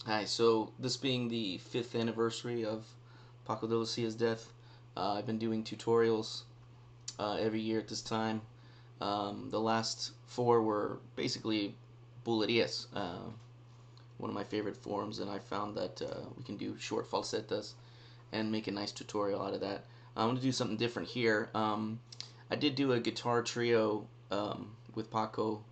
Hi, so this being the 5th anniversary of Paco de Lucia's death, I've been doing tutorials every year at this time. The last 4 were basically bulerías, one of my favorite forms, and I found that we can do short falsetas and make a nice tutorial out of that. I'm going to do something different here. I did do a guitar trio with Paco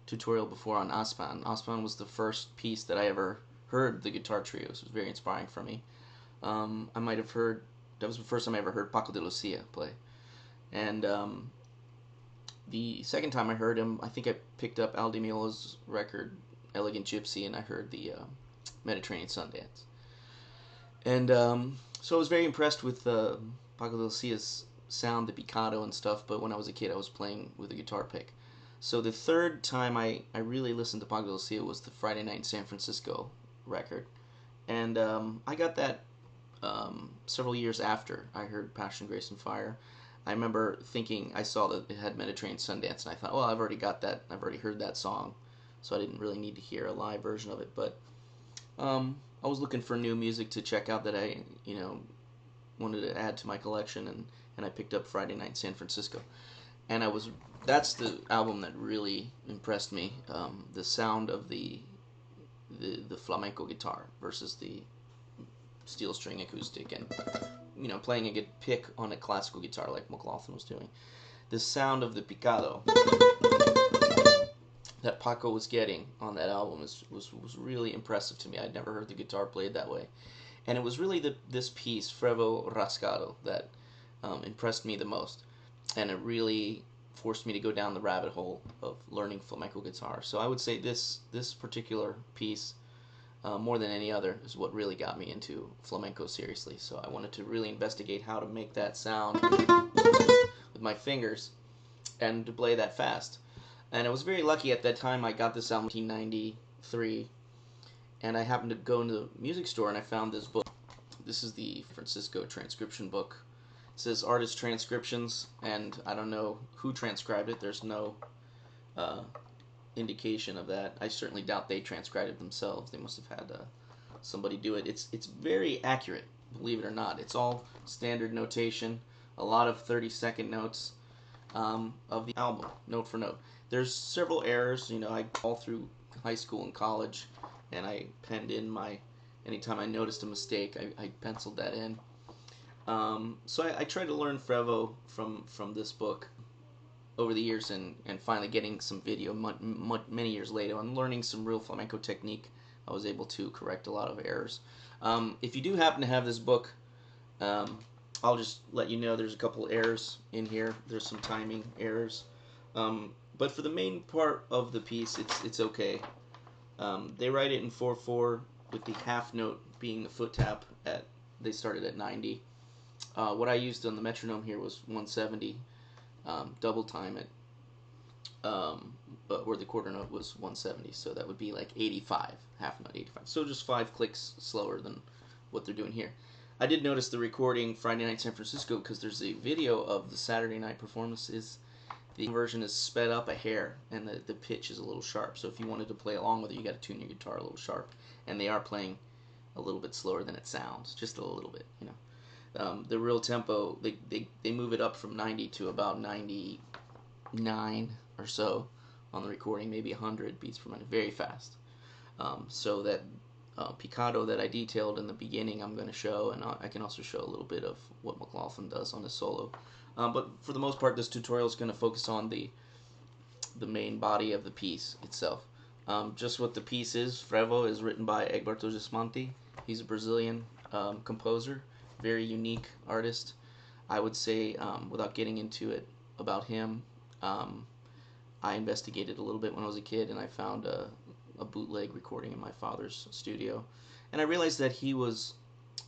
tutorial before on Aspan. Aspan was the first piece that I ever heard the guitar trios. It was very inspiring for me. I might have heard, that was the first time I ever heard Paco de Lucia play. And the second time I heard him, I think I picked up Al Di Meola's record, Elegant Gypsy, and I heard the Mediterranean Sundance. And so I was very impressed with Paco de Lucia's sound, the picado and stuff, but when I was a kid I was playing with a guitar pick. So the third time I really listened to Paco de Lucia was the Friday Night in San Francisco record. And I got that several years after I heard Passion, Grace, and Fire. I remember thinking, I saw that it had Mediterranean Sundance, and I thought, well, I've already got that, I've already heard that song, so I didn't really need to hear a live version of it. But I was looking for new music to check out that I, wanted to add to my collection, and I picked up Friday Night in San Francisco. And that's the album that really impressed me, the sound of the flamenco guitar versus the steel string acoustic, and playing a good pick on a classical guitar like McLaughlin was doing. The sound of the picado that Paco was getting on that album was really impressive to me. I'd never heard the guitar played that way, and it was really this piece, Frevo Rascado, that impressed me the most, and it really forced me to go down the rabbit hole of learning flamenco guitar. So I would say this particular piece, more than any other, is what really got me into flamenco seriously. So I wanted to really investigate how to make that sound with my fingers and to play that fast. And I was very lucky at that time. I got this album in 1993, and I happened to go into the music store and I found this book. This is the Francisco transcription book. It says Artist Transcriptions, and I don't know who transcribed it. There's no indication of that. I certainly doubt they transcribed it themselves. They must have had somebody do it. It's very accurate, believe it or not. It's all standard notation, a lot of 30-second notes of the album, note for note. There's several errors, I all through high school and college, and I penned in anytime I noticed a mistake, I penciled that in. So I tried to learn Frevo from this book over the years and finally getting some video many years later and learning some real flamenco technique, I was able to correct a lot of errors. If you do happen to have this book, I'll just let you know there's a couple errors in here. There's some timing errors. But for the main part of the piece, it's okay. They write it in 4/4 with the half note being the foot tap at, they started at 90. What I used on the metronome here was 170. Double time it, but where the quarter note was 170, so that would be like 85, half note 85. So just 5 clicks slower than what they're doing here. I did notice the recording Friday night San Francisco, because there's a video of the Saturday night performances. The version is sped up a hair, and the pitch is a little sharp. So if you wanted to play along with it, you got to tune your guitar a little sharp. And they are playing a little bit slower than it sounds, just a little bit, you know. The real tempo, they move it up from 90 to about 99 or so on the recording, maybe 100 beats per minute, very fast. So that Picado that I detailed in the beginning, I'm going to show, and I can also show a little bit of what McLaughlin does on his solo. But for the most part, this tutorial is going to focus on the main body of the piece itself. Just what the piece is, Frevo is written by Egberto Gismonti. He's a Brazilian composer. Very unique artist. I would say, without getting into it about him, I investigated a little bit when I was a kid, and I found a bootleg recording in my father's studio. And I realized that he was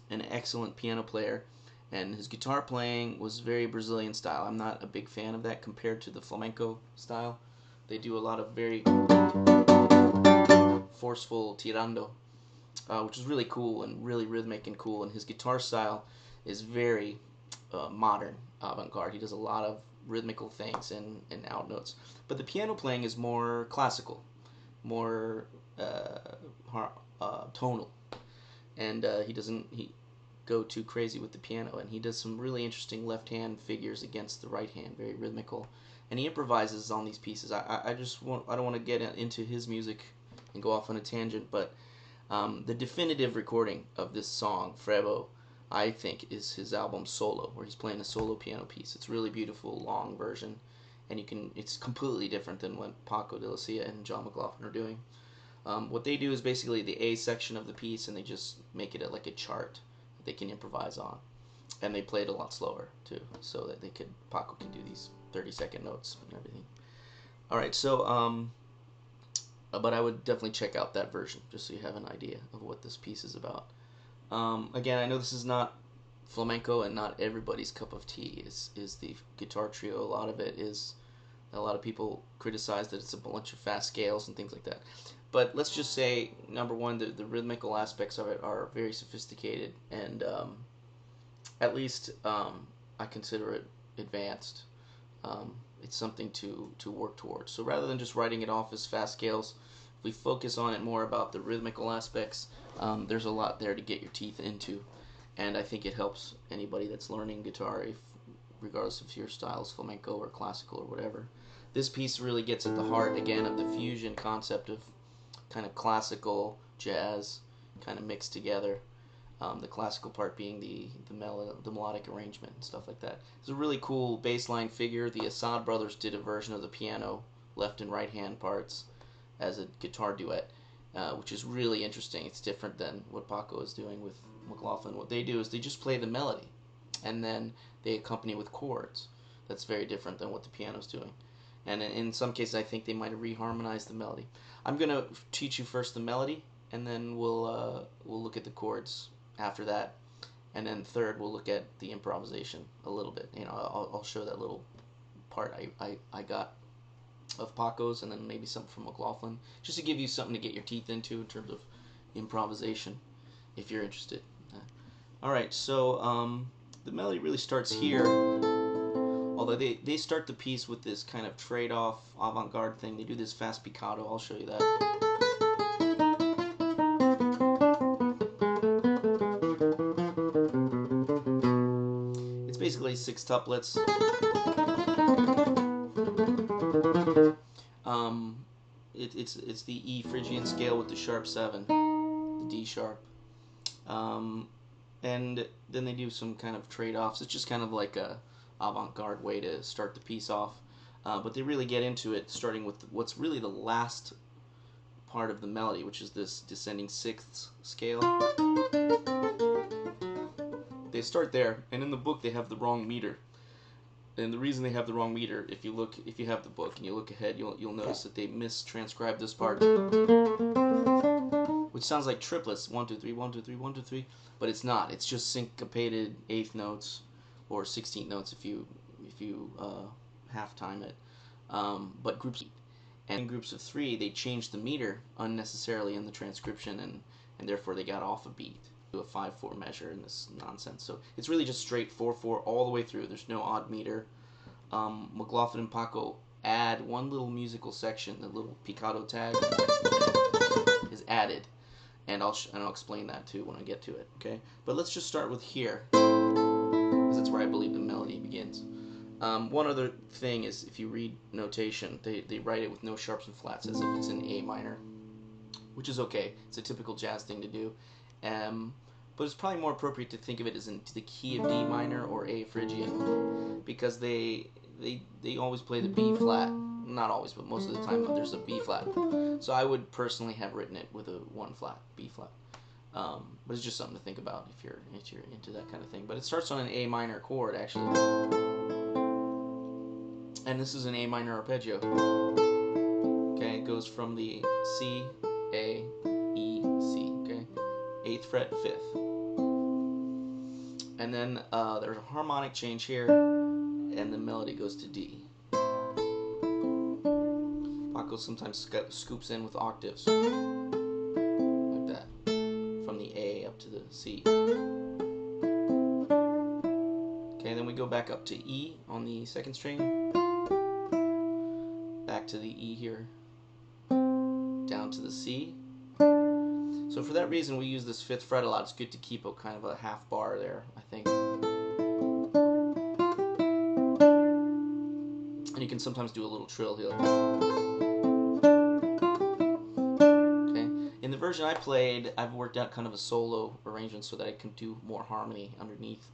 an excellent piano player, and his guitar playing was very Brazilian style. I'm not a big fan of that compared to the flamenco style. They do a lot of very forceful tirando, which is really cool and really rhythmic and cool. And his guitar style is very modern, avant-garde. He does a lot of rhythmical things and out notes. But the piano playing is more classical, more tonal. And he doesn't go too crazy with the piano. And he does some really interesting left-hand figures against the right hand, very rhythmical. And he improvises on these pieces. I don't want to get into his music and go off on a tangent, but the definitive recording of this song, Frevo, I think, is his album Solo, where he's playing a solo piano piece. It's a really beautiful, long version, and it's completely different than what Paco de Lucia and John McLaughlin are doing. What they do is basically the A section of the piece, and they just make it like a chart that they can improvise on. And they play it a lot slower, too, so that Paco can do these 30-second notes and everything. Alright, so, but I would definitely check out that version, just so you have an idea of what this piece is about. Again, I know this is not flamenco and not everybody's cup of tea is the guitar trio. A lot of people criticize that it's a bunch of fast scales and things like that. But let's just say, number one, the rhythmical aspects of it are very sophisticated, and at least I consider it advanced. It's something to work towards. So rather than just writing it off as fast scales, if we focus on it more about the rhythmical aspects, there's a lot there to get your teeth into. And I think it helps anybody that's learning guitar, regardless if your style is flamenco or classical or whatever. This piece really gets at the heart, again, of the fusion concept of kind of classical jazz kind of mixed together. The classical part being the melodic arrangement and stuff like that. It's a really cool bass line figure. The Assad brothers did a version of the piano left and right hand parts as a guitar duet, which is really interesting. It's different than what Paco is doing with McLaughlin. What they do is they just play the melody, and then they accompany with chords. That's very different than what the piano's doing. And in some cases, I think they might have reharmonized the melody. I'm going to teach you first the melody, and then we'll look at the chords after that. And then third, we'll look at the improvisation a little bit. You know, I'll show that little part I got of Paco's, and then maybe something from McLaughlin, just to give you something to get your teeth into in terms of improvisation, if you're interested. Alright, so the melody really starts here, although they start the piece with this kind of trade-off avant-garde thing. They do this fast picado. I'll show you that. It's basically 6 tuplets. It's the E Phrygian scale with the sharp 7, the D sharp. And then they do some kind of trade-offs. It's just kind of like a avant-garde way to start the piece off. But they really get into it starting with what's really the last part of the melody, which is this descending sixths scale. They start there, and in the book they have the wrong meter. And the reason they have the wrong meter, if you have the book and you look ahead, you'll notice that they mistranscribed this part, which sounds like triplets, 1 2 3 1 2 3 1 2 3, but it's not. It's just syncopated eighth notes or 16th notes if you half time it. But groups, and in groups of 3, they changed the meter unnecessarily in the transcription, and therefore they got off a beat to a 5/4 measure in this nonsense. So it's really just straight 4/4 all the way through. There's no odd meter. McLaughlin and Paco add one little musical section, the little Picado tag is added, and I'll explain that too when I get to it. Okay, but let's just start with here, because that's where I believe the melody begins. One other thing is, if you read notation, they write it with no sharps and flats as if it's in A minor, which is okay. It's a typical jazz thing to do. But it's probably more appropriate to think of it as into the key of D minor or A Phrygian, because they always play the B flat. Not always, but most of the time there's a B flat. So I would personally have written it with a 1 flat, B flat. But it's just something to think about if you're into that kind of thing. But it starts on an A minor chord, actually. And this is an A minor arpeggio. Okay, it goes from the C, A, E, C. Okay, 8th fret, 5th. And then there's a harmonic change here, and the melody goes to D. Paco sometimes scoops in with octaves, like that, from the A up to the C. Okay, then we go back up to E on the 2nd string, back to the E here, down to the C. So for that reason, we use this 5th fret a lot. It's good to keep a kind of a half bar there, I think. And you can sometimes do a little trill here. Okay. In the version I played, I've worked out kind of a solo arrangement so that I can do more harmony underneath.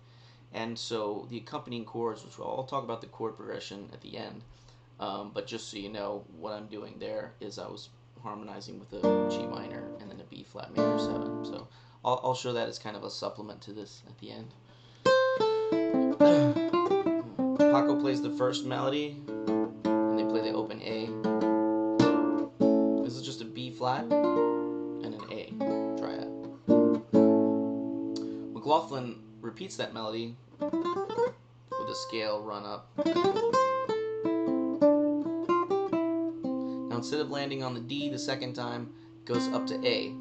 And so the accompanying chords, which I'll talk about the chord progression at the end, but just so you know, what I'm doing there is I was harmonizing with a G minor and then a B flat major 7. So I'll show that as kind of a supplement to this at the end. Paco plays the first melody, and they play the open A. This is just a B flat and an A triad. McLaughlin repeats that melody with a scale run up. Instead of landing on the D the second time, it goes up to A,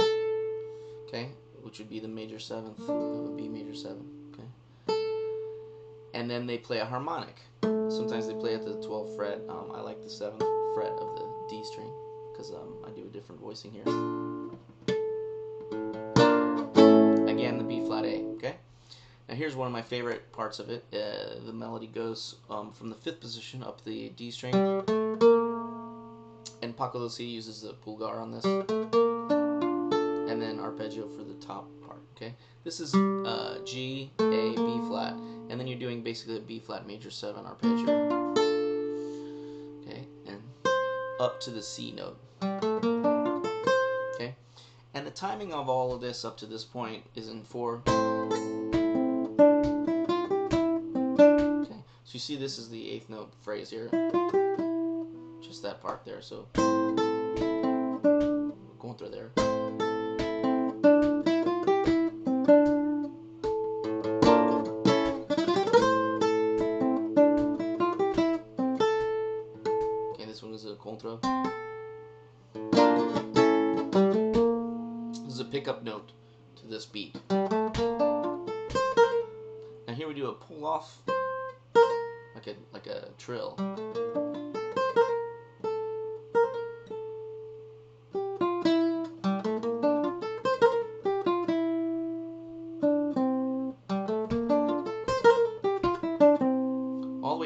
okay, which would be the major 7th of a B major 7, okay, and then they play a harmonic. Sometimes they play at the 12th fret. I like the 7th fret of the D string because I do a different voicing here. Again, the B flat A, okay. Now here's one of my favorite parts of it. The melody goes from the 5th position up the D string. And Paco uses the pulgar on this, and then arpeggio for the top part. Okay, this is G, A, B flat, and then you're doing basically a B flat major 7 arpeggio. Okay, and up to the C note. Okay, and the timing of all of this up to this point is in 4. Okay, so you see this is the 8th note phrase here. Just that part there, so going through there. Okay, this one is a contra. This is a pickup note to this beat. Now here we do a pull off, like a trill.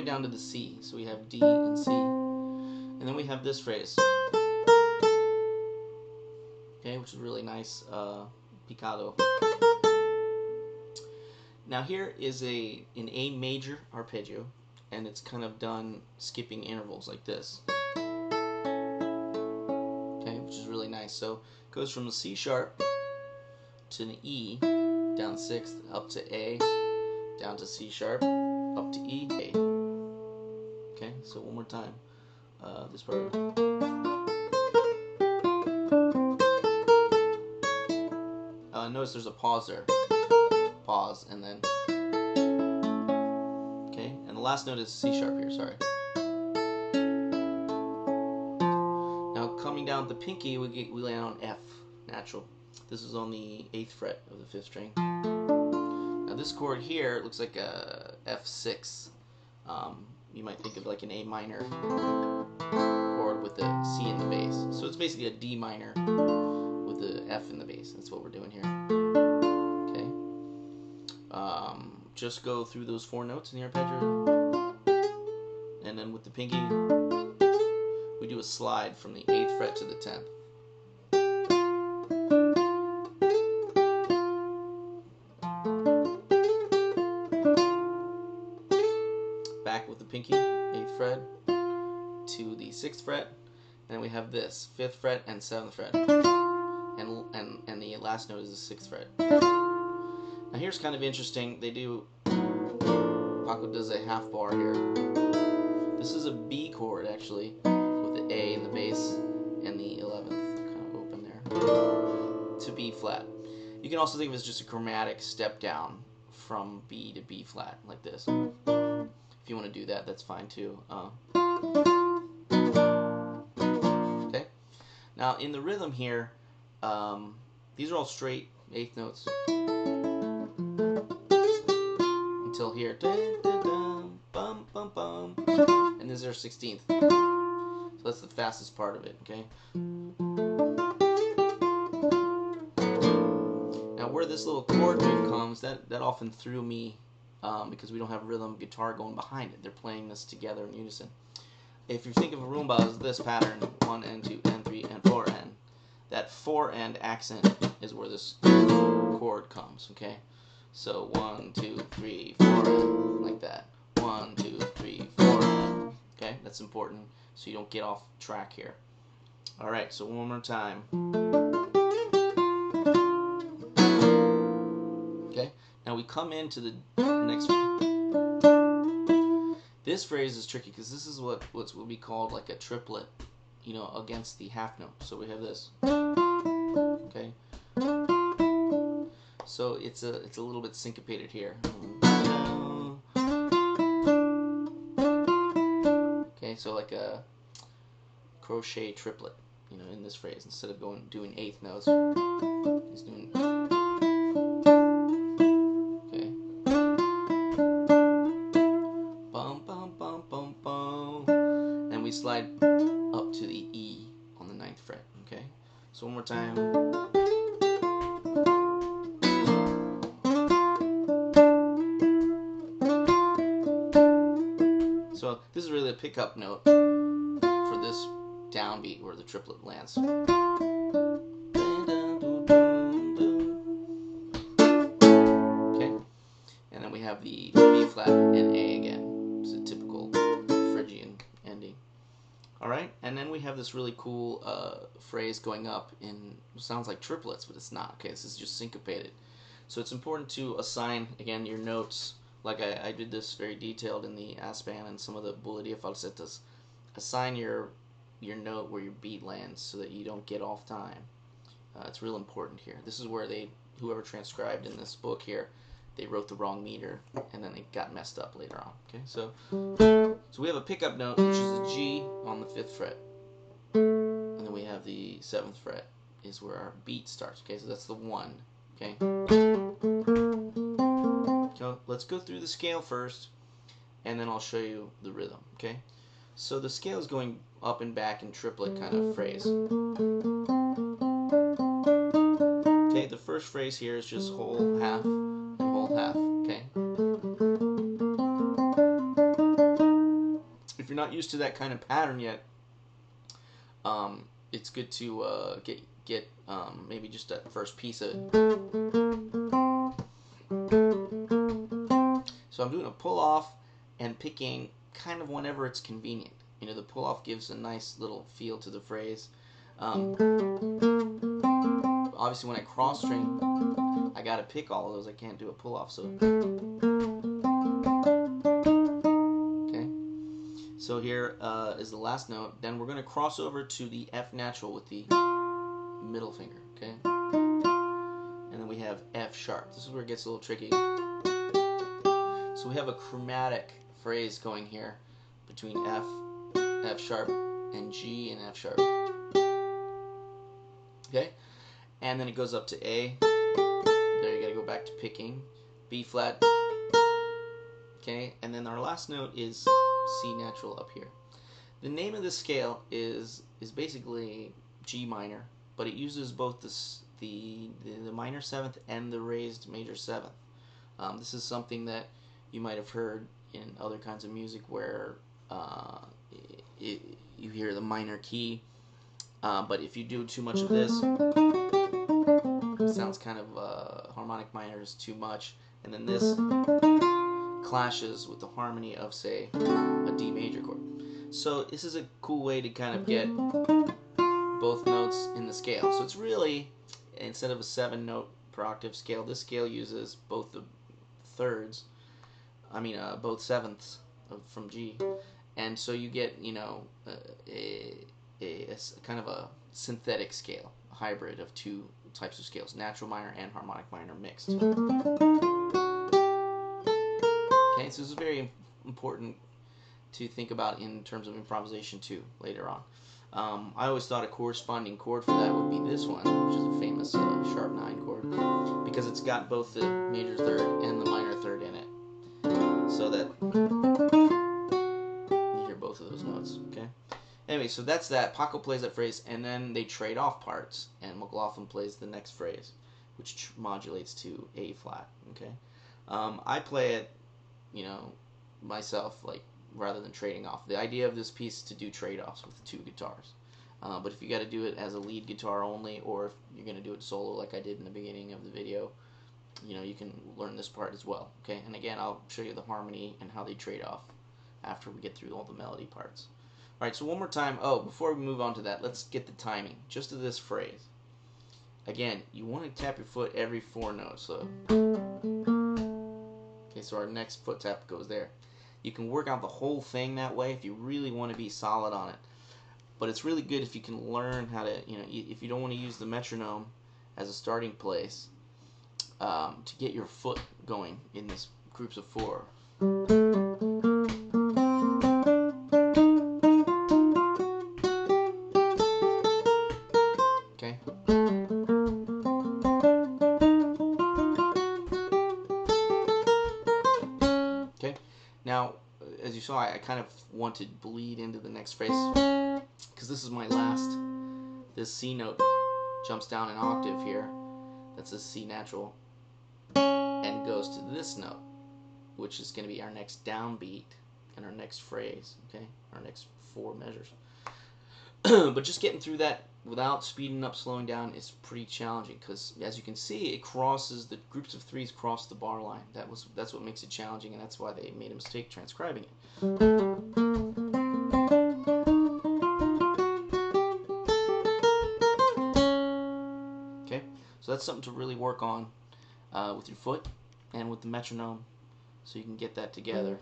Down to the C, so we have D and C, and then we have this phrase, okay, which is really nice, Picado. Now here is an A major arpeggio and it's kind of done skipping intervals like this. Okay, which is really nice. So it goes from the C sharp to an E, down sixth, up to A, down to C sharp, up to E, A. Okay, so one more time. This part. Notice there's a pause there. Pause, and then. Okay, and the last note is C sharp here, sorry. Now coming down the pinky, we land on F, natural. This is on the 8th fret of the 5th string. Now this chord here looks like a F6. You might think of like an A minor chord with a C in the bass. So it's basically a D minor with the F in the bass. That's what we're doing here. Okay. Just go through those 4 notes in the arpeggio. And then with the pinky, we do a slide from the 8th fret to the 10th. Back with the pinky, 8th fret to the 6th fret, and then we have this 5th fret and 7th fret, and the last note is the 6th fret. Now here's kind of interesting. Paco does a half bar here. This is a B chord actually, with the A in the bass and the 11th kind of open there to B flat. You can also think of it as just a chromatic step down from B to B flat like this. If you want to do that, that's fine too. Okay. Now in the rhythm here, these are all straight 8th notes until here, bum bum bum, and this is our 16th. So that's the fastest part of it. Okay. Now where this little chord move comes, that often threw me. Because we don't have rhythm guitar going behind it. They're playing this together in unison. If you think of a rumba as this pattern, 1 and 2 and 3 and 4 and, that 4 and accent is where this chord comes, okay? So 1, 2, 3, 4 and, like that. 1, 2, 3, 4 and, okay? That's important so you don't get off track here. Alright, so one more time. Okay? Now we come into the next one. This phrase is tricky because this is what would be called like a triplet, you know, against the half note. So we have this. Okay. So it's a little bit syncopated here. Okay, so like a crochet triplet, you know, in this phrase. Instead of doing 8th notes, he's doing. We slide up to the E on the 9th fret, okay? So one more time. So this is really a pickup note for this downbeat where the triplet lands. Okay? And then we have the B flat and A again. It's a typical Phrygian ending. Alright, and then we have this really cool phrase going up in, sounds like triplets, but it's not. Okay, this is just syncopated. So it's important to assign, again, your notes, like I did this very detailed in the Aspan and some of the Bulería falsettas. Assign your note where your beat lands so that you don't get off time. It's real important here. This is where whoever transcribed in this book here, they wrote the wrong meter, and then it got messed up later on. Okay, so we have a pickup note, which is a G on the 5th fret, and then we have the 7th fret is where our beat starts. Okay, so that's the 1. Okay, so let's go through the scale first, and then I'll show you the rhythm. Okay, so the scale is going up and back in triplet kind of phrase. Okay, the first phrase here is just whole, half, and whole, half. Okay. If you're not used to that kind of pattern yet, it's good to get maybe just that first piece of it. So I'm doing a pull off and picking kind of whenever it's convenient. You know, the pull-off gives a nice little feel to the phrase. Obviously, when I cross string, I gotta pick all of those. I can't do a pull-off. So, okay. So here is the last note. Then we're gonna cross over to the F natural with the middle finger. Okay. And then we have F sharp. This is where it gets a little tricky. So we have a chromatic phrase going here between F, F sharp, and G and F sharp. Okay? And then it goes up to A. There, you gotta go back to picking. B flat. Okay? And then our last note is C natural up here. The name of this scale is basically G minor, but it uses both the minor seventh and the raised major seventh. This is something that you might have heard in other kinds of music where you hear the minor key, but if you do too much of this, it sounds kind of harmonic minor is too much, and then this clashes with the harmony of, say, a D major chord. So this is a cool way to kind of get both notes in the scale. So it's really, instead of a 7-note per octave scale, this scale uses both the thirds, both sevenths from G, and so you get, you know, a kind of a synthetic scale, a hybrid of two types of scales, natural minor and harmonic minor mixed. Okay, so this is very important to think about in terms of improvisation too later on. I always thought a corresponding chord for that would be this one, which is a famous sharp 9 chord, because it's got both the major third and the minor third in it, so that you hear both of those notes. Okay. Anyway, so that's that. Paco plays that phrase, and then they trade off parts, and McLaughlin plays the next phrase, which modulates to A flat. Okay. I play it, you know, myself, like, rather than trading off. The idea of this piece is to do trade-offs with the two guitars. But if you got to do it as a lead guitar only, or if you're going to do it solo like I did in the beginning of the video, you know, you can learn this part as well. Okay, and again, I'll show you the harmony and how they trade off after we get through all the melody parts. All right, so one more time. Oh, before we move on to that, let's get the timing just to this phrase. Again, you want to tap your foot every 4 notes. So, okay, so our next foot tap goes there. You can work out the whole thing that way if you really want to be solid on it. But it's really good if you can learn how to, you know, if you don't want to use the metronome as a starting place, to get your foot going in this groups of 4. Okay? Okay? Now, as you saw, I kind of want to bleed into the next phrase, because this is my last. This C note jumps down an octave here. That's a C natural, and goes to this note, which is going to be our next downbeat and our next phrase. Okay, our next 4 measures. But just getting through that without speeding up, slowing down is pretty challenging, because as you can see, it crosses, the groups of 3s cross the bar line. That's what makes it challenging, and that's why they made a mistake transcribing it. Okay, so that's something to really work on with your foot and with the metronome, so you can get that together.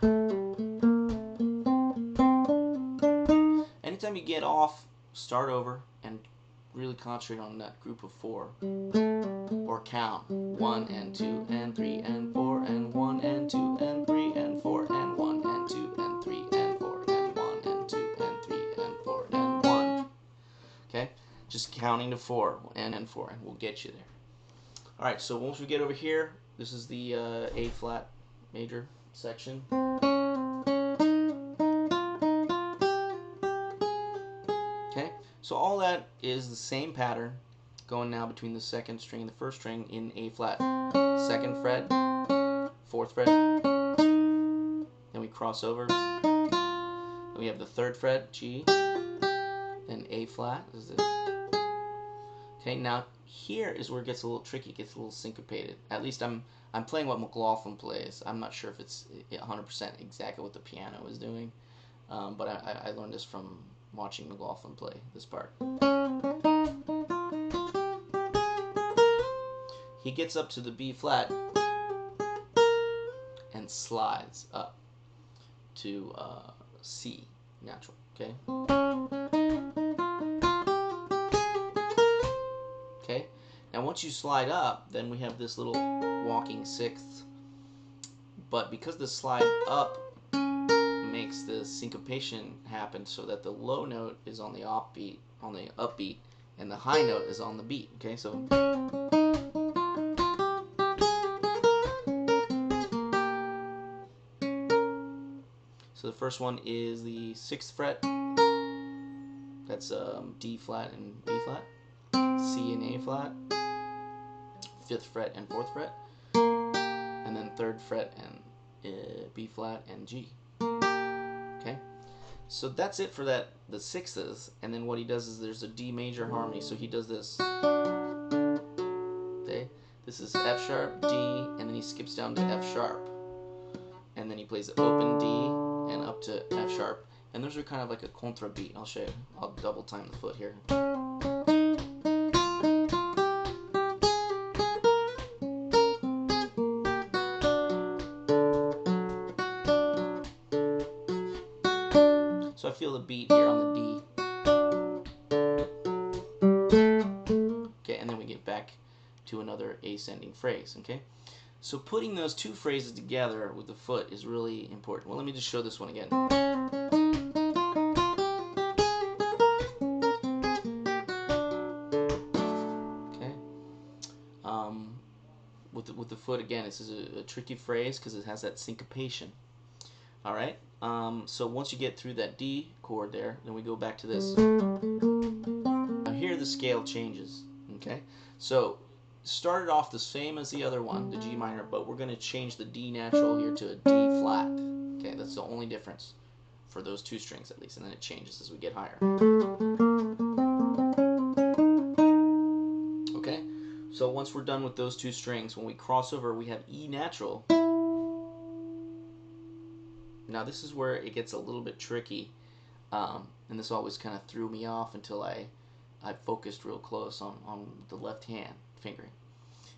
Anytime you get off, start over and really concentrate on that group of 4, or count 1 and 2 and 3 and 4 and 1 and 2 and 3 and 4 and 1 and 2 and 3 and 4 and 1 and 2 and 3 and 4 and 1. Okay, just counting to 4 and 4, and we'll get you there. All right, so once we get over here, this is the A flat major section. Okay, so all that is the same pattern going now between the 2nd string and the 1st string in A flat. 2nd fret, 4th fret, then we cross over, then we have the 3rd fret, G, then A flat. This is it. Okay, now here is where it gets a little tricky, it gets a little syncopated. At least I'm I'm playing what McLaughlin plays. I'm not sure if it's 100% exactly what the piano is doing, but I learned this from watching McLaughlin play this part. He gets up to the B flat and slides up to C natural, okay? Okay, now once you slide up, then we have this little walking sixth, but because the slide up makes the syncopation happen so that the low note is on the upbeat, and the high note is on the beat, okay? So the first one is the 6th fret. That's D flat and B flat, C and A flat, 5th fret and 4th fret, and then 3rd fret and B flat and G. Okay, so that's it for that, the sixths. And then what he does is there's a D major harmony. So he does this. Okay, this is F sharp, D, and then he skips down to F sharp, and then he plays the open D and up to F sharp, and those are kind of like a contra beat. I'll show you. I'll double time the foot here. So I feel the beat here on the D. Okay, and then we get back to another ascending phrase. Okay. So putting those two phrases together with the foot is really important. Well, let me just show this one again. Okay. With the foot again, this is a tricky phrase because it has that syncopation. All right. So once you get through that D chord there, then we go back to this. Now here the scale changes. Okay. So started off the same as the other one, the G minor, but we're going to change the D natural here to a D flat. Okay, that's the only difference for those two strings at least, and then it changes as we get higher. Okay, so once we're done with those two strings, when we cross over, we have E natural. Now this is where it gets a little bit tricky, and this always kind of threw me off until I focused real close on the left hand fingering,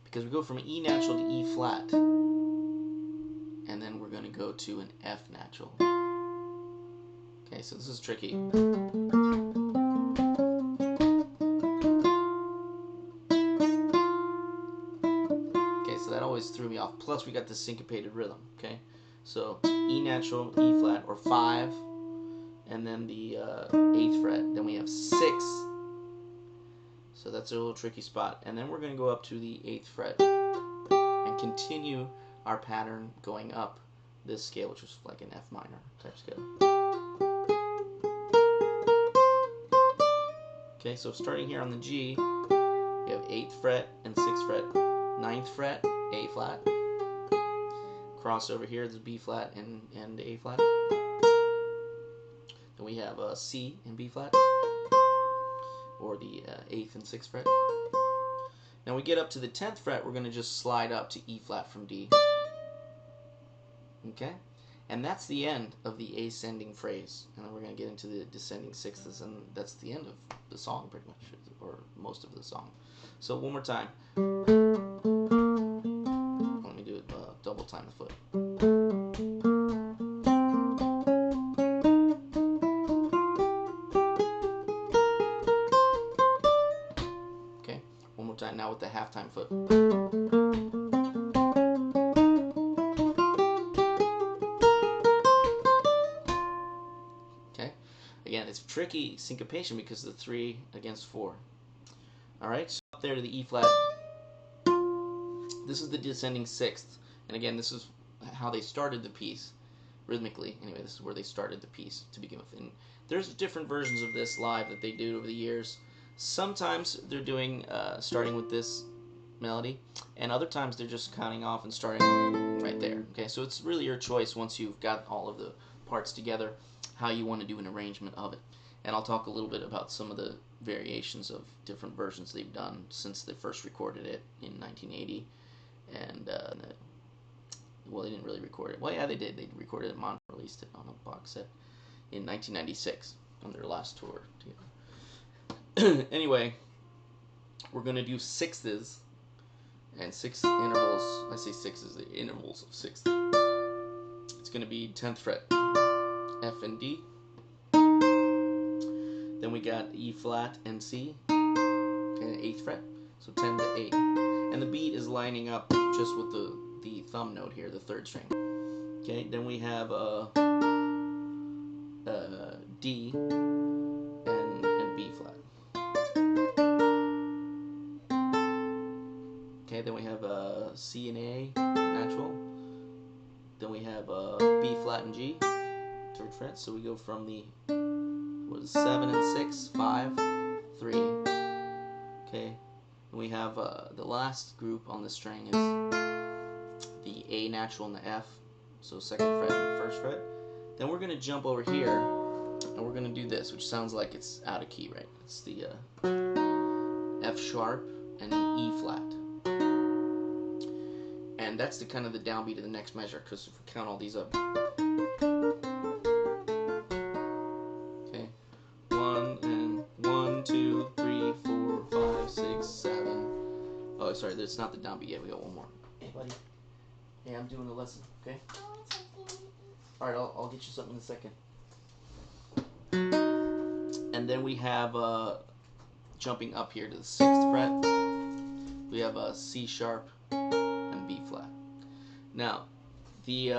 because we go from E natural to E flat, and then we're going to go to an F natural. Okay, so this is tricky. Okay, so that always threw me off. Plus we got the syncopated rhythm. Okay, so E natural, E flat, or 5, and then the 8th fret. Then we have 6. So that's a little tricky spot. And then we're going to go up to the 8th fret and continue our pattern going up this scale, which is like an F minor type scale. Okay, so starting here on the G, we have 8th fret and 6th fret, 9th fret, A flat. Cross over here, there's B flat and A flat. Then we have C and B flat, or the 8th and 6th fret. Now we get up to the 10th fret, we're going to just slide up to E flat from D. Okay? And that's the end of the ascending phrase. And then we're going to get into the descending sixths, and that's the end of the song pretty much, or most of the song. So one more time. Let me do it, double time the foot. Time now with the halftime foot. Okay, again, it's tricky syncopation because of the 3 against 4. All right, so up there to the E flat. This is the descending sixth, and again, this is how they started the piece rhythmically. Anyway, this is where they started the piece to begin with, and there's different versions of this live that they do over the years. Sometimes they're doing starting with this melody, and other times they're just counting off and starting right there. Okay, so it's really your choice once you've got all of the parts together, how you want to do an arrangement of it. And I'll talk a little bit about some of the variations of different versions they've done since they first recorded it in 1980, and well, they didn't really record it. Well, yeah, they did. They recorded it and released it on a box set in 1996 on their last tour together. Anyway, we're going to do sixths and sixth intervals. I say sixths, the intervals of sixth. It's going to be 10th fret, F and D. Then we got E flat and C, and 8th fret, so 10 to 8. And the beat is lining up just with the thumb note here, the 3rd string. Okay, then we have D and B flat. Okay, then we have C and A natural. Then we have B flat and G, 3rd fret. So we go from the 7 and 6, 5, 3. Okay, and we have the last group on the string is the A natural and the F, so 2nd fret and 1st fret. Then we're going to jump over here and we're going to do this, which sounds like it's out of key, right? It's the F sharp and an E flat. And that's the kind of the downbeat of the next measure, because if we count all these up. Okay. 1 and 1, 2, 3, 4, 5, 6, 7. Oh, sorry, that's not the downbeat yet. We got one more. Hey, buddy. Hey, I'm doing a lesson, okay? Alright, I'll get you something in a second. And then we have jumping up here to the 6th fret. We have a C sharp and B flat. Now, the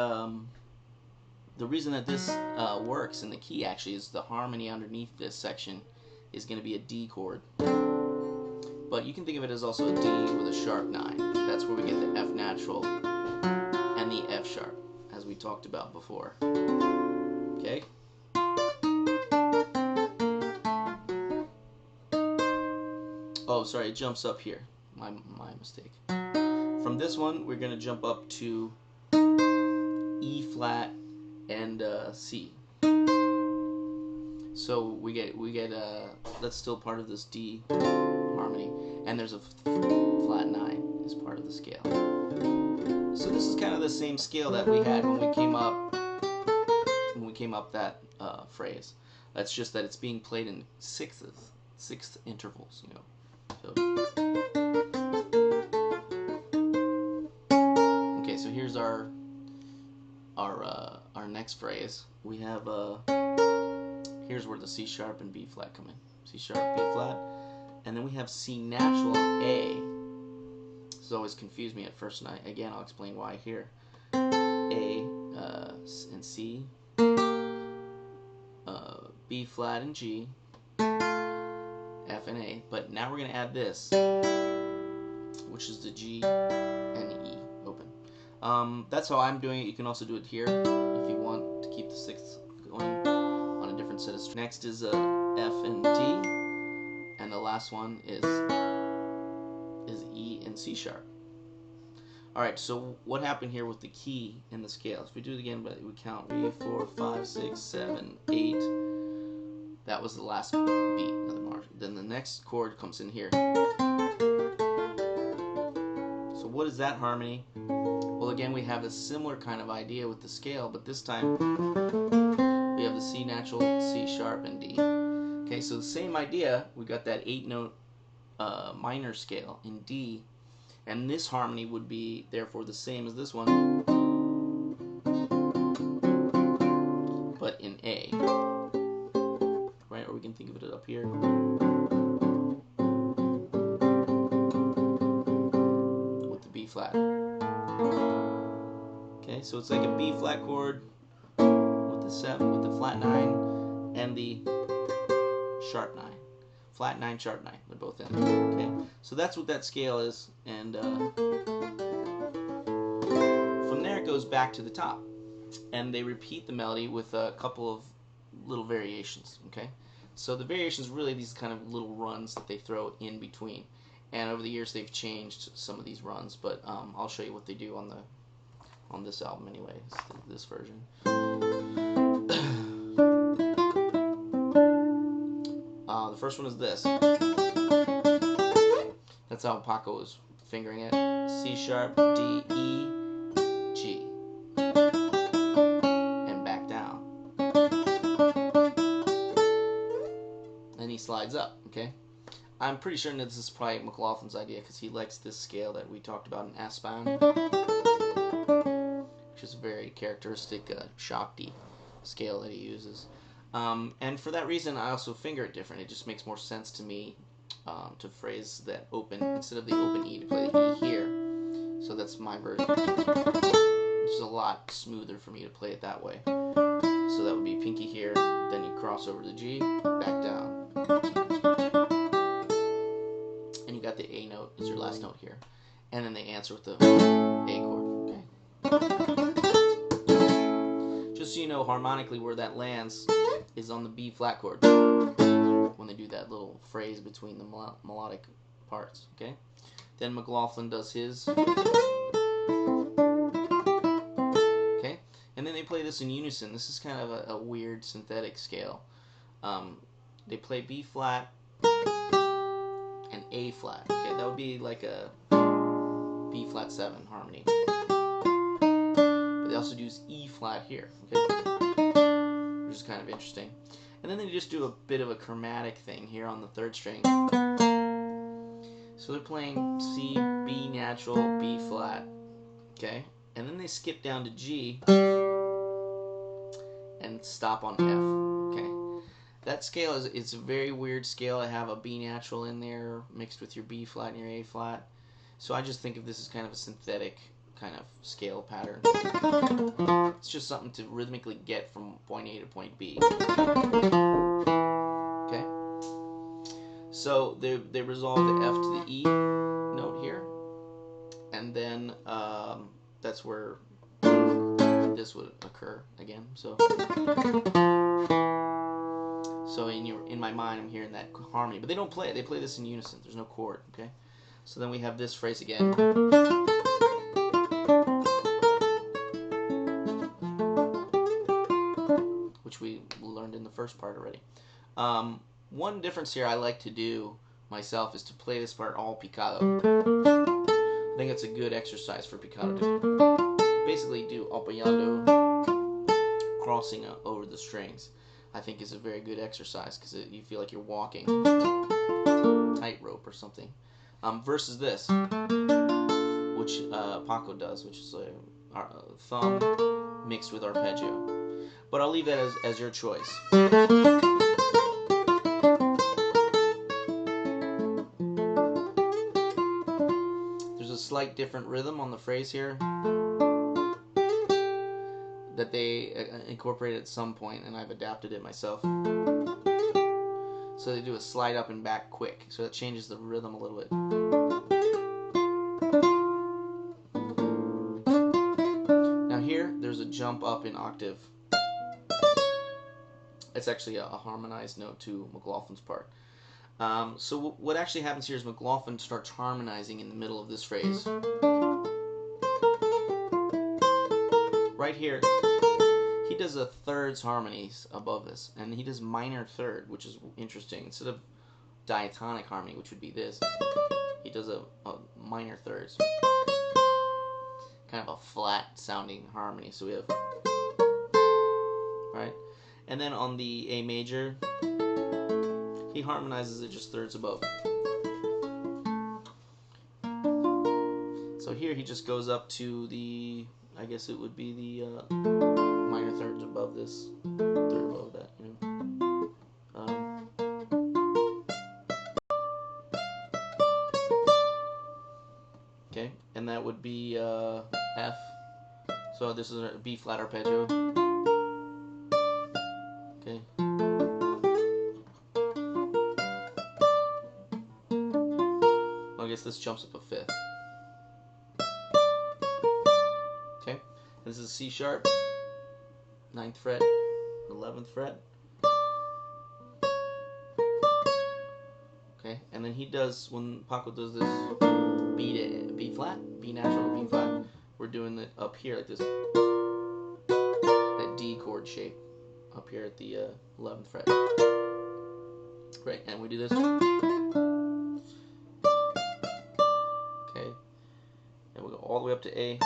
reason that this works in the key actually is the harmony underneath this section is going to be a D chord. But you can think of it as also a D with a sharp 9. That's where we get the F natural and the F sharp, as we talked about before. Okay? Oh, sorry, it jumps up here. My mistake. From this one, we're going to jump up to E flat and C. So we get that's still part of this D harmony, and there's a flat 9 as part of the scale. So this is kind of the same scale that we had when we came up that phrase. That's just that it's being played in sixth intervals, you know. So, okay, so here's our next phrase. We have here's where the C sharp and B flat come in. C sharp, B flat, and then we have C natural and A. This always confused me at first, and again I'll explain why here. A and C, B flat and G, F and A, but now we're going to add this, which is the G and E open. That's how I'm doing it. You can also do it here if you want to keep the sixth going on a different set of strings. Next is F and D, and the last one is E and C sharp. Alright, so what happened here with the key and the scales? If we do it again, but we count 3, 4, 5, 6, 7, 8. That was the last beat of the march. Then the next chord comes in here. So what is that harmony? Well, again, we have a similar kind of idea with the scale, but this time we have the C natural, C sharp, and D. Okay, so the same idea. We got that 8-note minor scale in D, and this harmony would be therefore the same as this one, but in A. Right, or we can think of it up here. With the B flat. Okay, so it's like a B flat chord with the 7, with the flat 9, and the sharp 9. Flat 9, sharp 9. They're both in there. Okay, so that's what that scale is, and from there it goes back to the top, and they repeat the melody with a couple of little variations. Okay, so the variations really these kind of little runs that they throw in between, and over the years they've changed some of these runs, but I'll show you what they do on this album anyway, this version. The first one is this. That's how Paco was fingering it. C sharp, D, E, G. And back down. And he slides up, okay? I'm pretty sure that this is probably McLaughlin's idea because he likes this scale that we talked about in S-bound, which is a very characteristic Shakti scale that he uses. And for that reason, I also finger it different. It just makes more sense to me to phrase that open, instead of the open E, to play the E here. So that's my version. It's a lot smoother for me to play it that way. So that would be pinky here, then you cross over to the G, back down. And you got the A note as your last note here. And then they answer with the A chord, okay? Just so you know, harmonically where that lands is on the B flat chord when they do that little phrase between the melodic parts, okay? Then McLaughlin does his. Okay? And then they play this in unison. This is kind of a weird synthetic scale. They play B flat and A flat. Okay, that would be like a B flat 7 harmony. But they also do E flat here, okay? Which is kind of interesting. And then they just do a bit of a chromatic thing here on the 3rd string. So they're playing C, B natural, B flat, okay? And then they skip down to G and stop on F, okay? That scale it's a very weird scale to have a B natural in there mixed with your B flat and your A flat. So I just think of this as kind of a synthetic kind of scale pattern. It's just something to rhythmically get from point A to point B. Okay? So they resolve the F to the E note here. And then that's where this would occur again. So in my mind I'm hearing that harmony. But they don't play it. They play this in unison. There's no chord, okay? So then we have this phrase again. Which we learned in the first part already. One difference here I like to do myself is to play this part all picado. I think it's a good exercise for picado to basically do apoyando, crossing over the strings. I think is a very good exercise because you feel like you're walking tightrope or something. Versus this, which Paco does, which is a thumb mixed with arpeggio. But I'll leave that as your choice. There's a slight different rhythm on the phrase here that they incorporated at some point, and I've adapted it myself. So they do a slide up and back quick, so that changes the rhythm a little bit. Now here, there's a jump up in octave. It's actually a harmonized note to McLaughlin's part. So what actually happens here is McLaughlin starts harmonizing in the middle of this phrase. Right here, he does a thirds harmonies above this, and he does minor third, which is interesting. Instead of diatonic harmony, which would be this, he does a minor thirds. Kind of a flat sounding harmony. So we have, right? And then on the A major, he harmonizes it just thirds above. So here he just goes up to the, I guess it would be the minor thirds above this, third above that, you know. Okay, and that would be F. So this is a B flat arpeggio. Okay. Well, I guess this jumps up a fifth. Okay, this is C sharp, 9th fret, 11th fret. Okay, and then he does, when Paco does this B flat, B natural, B flat, we're doing it up here like this, that D chord shape up here at the 11th fret. Right, and we do this. Okay, way up to A.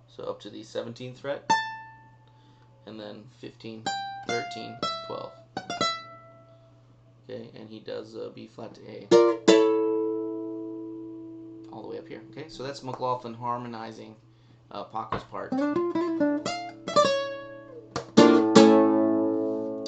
So up to the 17th fret, and then 15, 13, 12. Okay, and he does B flat to A. All the way up here. Okay, so that's McLaughlin harmonizing Paco's part.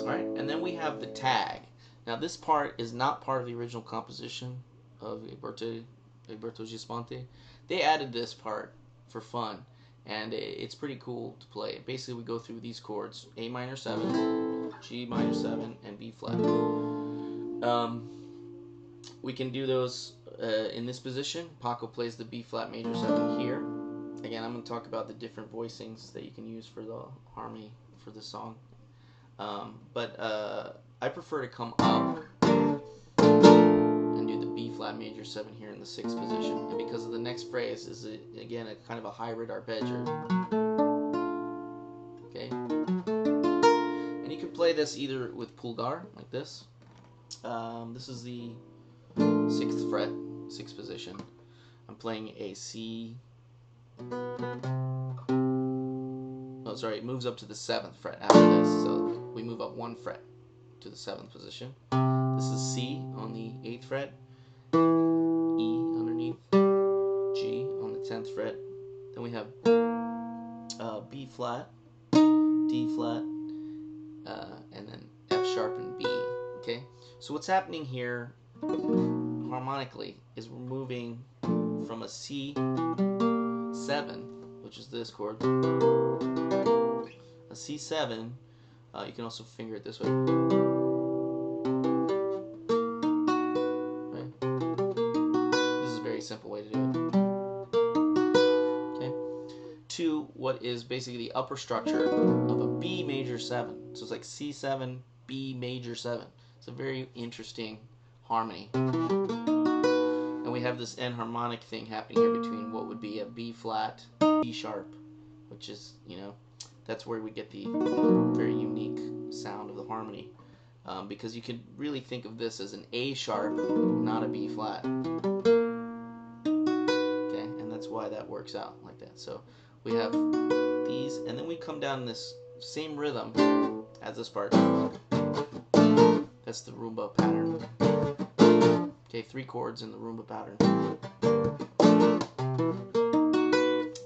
Alright, and then we have the tag. Now this part is not part of the original composition of Egberto Gismonti. They added this part for fun, and it's pretty cool to play. Basically we go through these chords: A minor 7, G minor 7, and B flat. We can do those in this position. Paco plays the B flat major 7 here. Again, I'm going to talk about the different voicings that you can use for the harmony for the song. But I prefer to come up and do the B flat major 7 here in the 6th position. And because of the next phrase is, again, a kind of a hybrid arpeggio. Okay? And you can play this either with pulgar, like this. This is the 6th fret, 6th position. I'm playing a C. Oh, sorry, it moves up to the 7th fret after this, so we move up 1 fret to the 7th position. This is C on the 8th fret, E underneath, G on the 10th fret. Then we have B flat, D flat, and then F sharp and B. Okay, so what's happening here harmonically is we're moving from a C7, which is this chord, a C7, you can also finger it this way, right? This is a very simple way to do it. Okay, to what is basically the upper structure of a B major 7. So it's like C7, B major 7. It's a very interesting harmony. And we have this enharmonic thing happening here between what would be a B flat, B sharp, which is, you know, that's where we get the very unique sound of the harmony. Because you can really think of this as an A sharp, not a B flat. Okay, and that's why that works out like that. So we have these, and then we come down in this same rhythm as this part. That's the rumba pattern. Okay, 3 chords in the rumba pattern.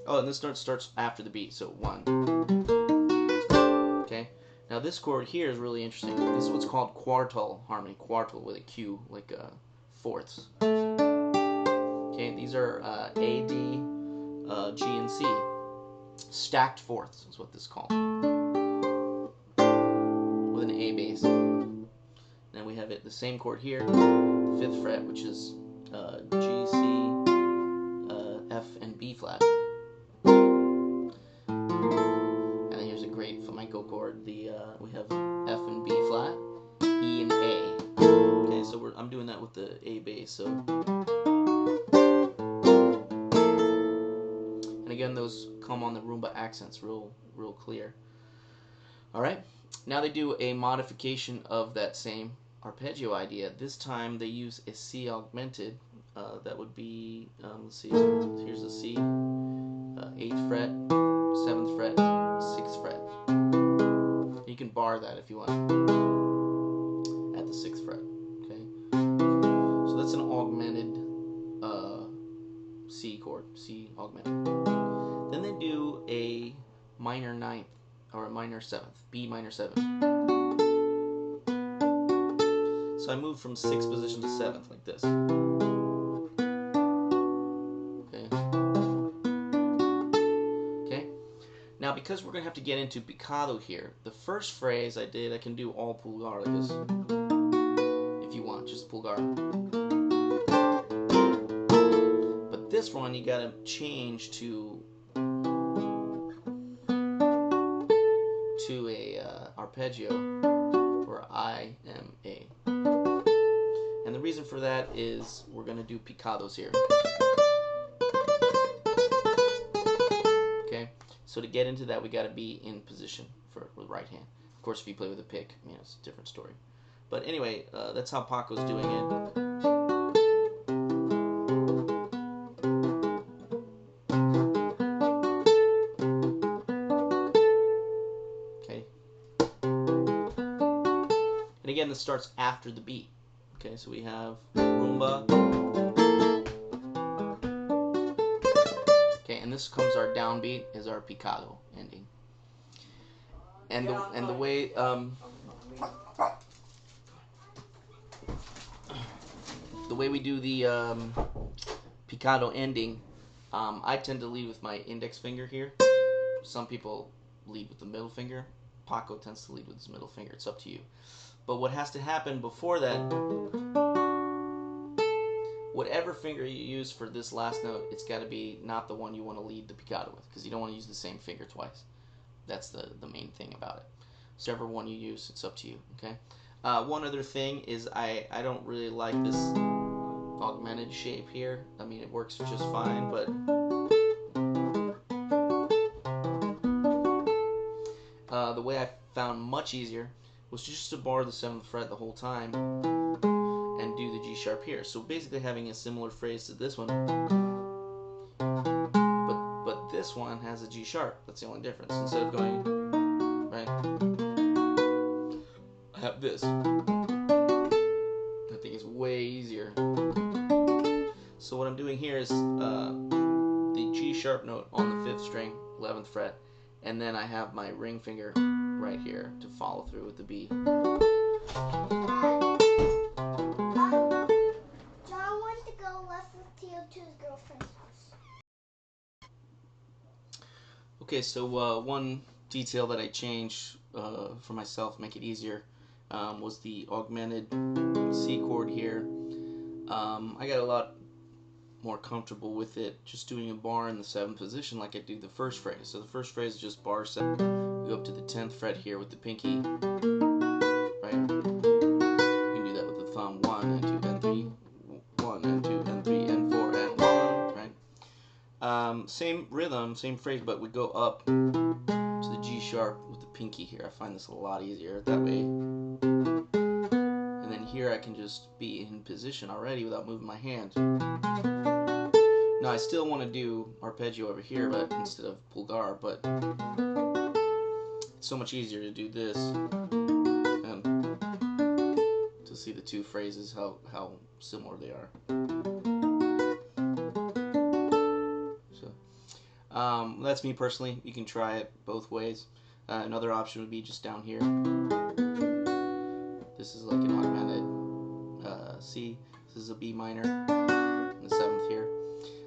Oh, and this note starts after the beat, so 1. Okay, now this chord here is really interesting. This is what's called quarto harmony. Quarto with a Q, like fourths. Okay, these are A, D, G, and C. Stacked fourths is what this is called. With an A bass. Then we have it the same chord here, the 5th fret, which is G, C, F, and B flat. And then here's a great flamenco chord. We have F and B flat, E and A. Okay, so I'm doing that with the A bass. So, and again, those come on the rumba accents real clear. All right. Now they do a modification of that same arpeggio idea. This time they use a C augmented. That would be, let's see, here's the C, 8th fret, 7th fret, 6th fret. You can bar that if you want at the 6th fret. Okay, so that's an augmented C chord, C augmented. Then they do a minor 9th or a minor 7th, B minor 7th. So I move from 6th position to 7th like this. Okay. Okay. Now because we're going to have to get into picado here, the first phrase I can do all pulgar like this. If you want, just pulgar. But this one you got to change to a arpeggio where I am A. And the reason for that is we're going to do picados here. Okay, so to get into that we got to be in position with right hand. Of course, if you play with a pick, you know, it's a different story. But anyway, that's how Paco's doing it. starts after the beat. Okay, so we have rumba. Okay, and this comes our downbeat is our Picado ending. And the way the way we do the Picado ending, I tend to lead with my index finger here. Some people lead with the middle finger. Paco tends to lead with his middle finger. It's up to you. But what has to happen before that, whatever finger you use for this last note, it's got to be not the one you want to lead the Picado with, because you don't want to use the same finger twice. That's the main thing about it. Whichever one you use, it's up to you. Okay. One other thing is I don't really like this augmented shape here. I mean, it works just fine, but the way I found much easier was just to bar the 7th fret the whole time and do the G sharp here. So basically having a similar phrase to this one, but this one has a G sharp. That's the only difference. Instead of going, right, I have this. I think it's way easier. So what I'm doing here is the G sharp note on the 5th string, 11th fret, and then I have my ring finger right here to follow through with the B. John wants to go listen to his girlfriend's house. Okay, so one detail that I changed for myself, make it easier, was the Augmented C Chord here. I got a lot more comfortable with it just doing a bar in the 7th position like I do the first phrase. So the first phrase is just bar 7. We go up to the 10th fret here with the pinky, right? You can do that with the thumb. 1 and 2 and 3, 1 and 2 and 3 and 4 and 1, right? Same rhythm, same phrase, but we go up to the G sharp with the pinky here. I find this a lot easier that way. And then here I can just be in position already without moving my hand. Now I still want to do arpeggio over here, but instead of pulgar, but it's so much easier to do this and to see the two phrases, how similar they are. So that's me personally. You can try it both ways. Another option would be just down here. This is like an augmented C. This is a B minor, and the 7th here.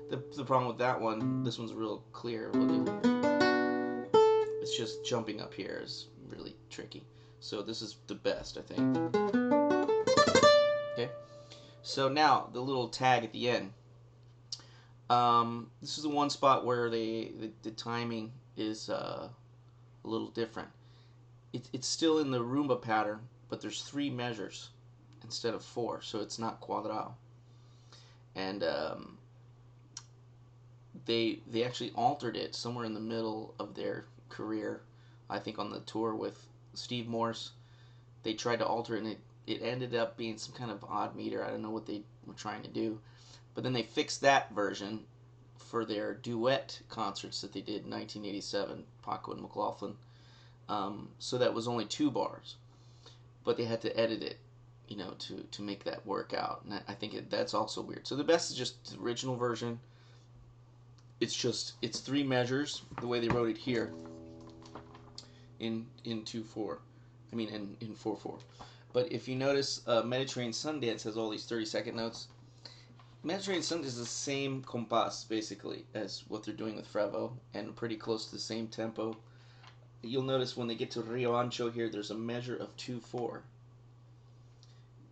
The problem with that one, this one's real clear. It's just jumping up here is really tricky. So this is the best, I think. Okay. So now the little tag at the end. This is the one spot where the timing is a little different. It's still in the rumba pattern, but there's 3 measures instead of 4, so it's not quadrado. And they actually altered it somewhere in the middle of their career. I think on the tour with Steve Morse, they tried to alter it, and it ended up being some kind of odd meter. I don't know what they were trying to do. But then they fixed that version for their duet concerts that they did in 1987, Paco and McLaughlin. So that was only 2 bars. But they had to edit it, you know, to make that work out. And I think that's also weird. So the best is just the original version. It's 3 measures, the way they wrote it here, in 2/4. I mean, in 4/4. But if you notice, Mediterranean Sundance has all these 30-second notes. Mediterranean Sundance is the same compás, basically, as what they're doing with Frevo, and pretty close to the same tempo. You'll notice when they get to Rio Ancho here, there's a measure of 2/4.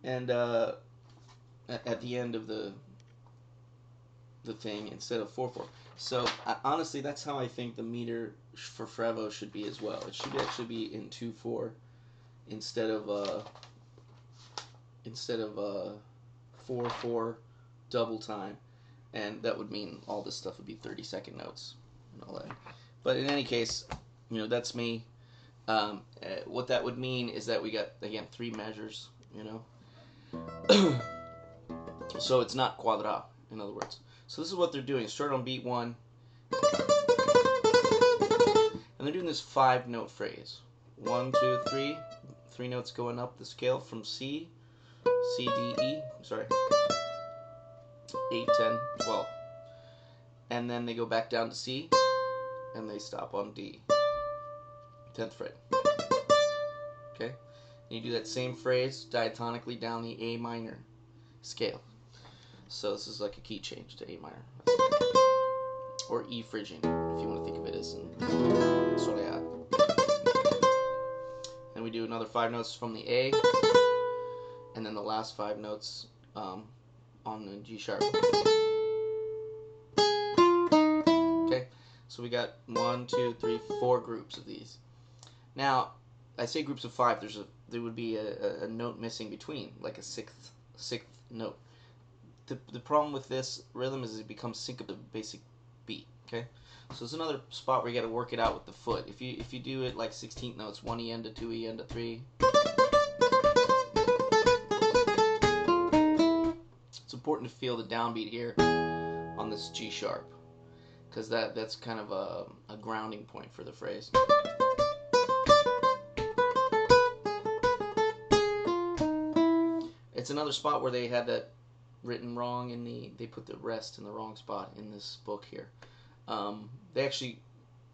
And at the end of the thing, instead of 4/4. So honestly, that's how I think the meter for Frevo should be as well. It should actually be in 2/4 instead of 4/4 double time, and that would mean all this stuff would be 30-second notes and all that. But in any case, you know, that's me. What that would mean is that we got, again, 3 measures, you know. So it's not quadrado, in other words. So this is what they're doing. Start on beat 1, and they're doing this 5-note phrase. 1, 2, 3, 3 notes going up the scale from C, C, D, E, sorry, 8, 10, 12. And then they go back down to C, and they stop on D, 10th fret. Okay? And you do that same phrase diatonically down the A minor scale. So this is like a key change to A minor. Or E Phrygian, if you want to think of it as in soleá. And we do another 5 notes from the A, and then the last 5 notes on the G sharp. Okay, so we got 1, 2, 3, 4 groups of these. Now, I say groups of 5. There would be a note missing between, like a sixth note. The problem with this rhythm is it becomes sync of the basic beat. Okay, so it's another spot where you got to work it out with the foot. If you do it like 16th notes, 1 E end to 2 E end to 3. It's important to feel the downbeat here on this G sharp, because that's kind of a grounding point for the phrase. It's another spot where they had that written wrong they put the rest in the wrong spot in this book here.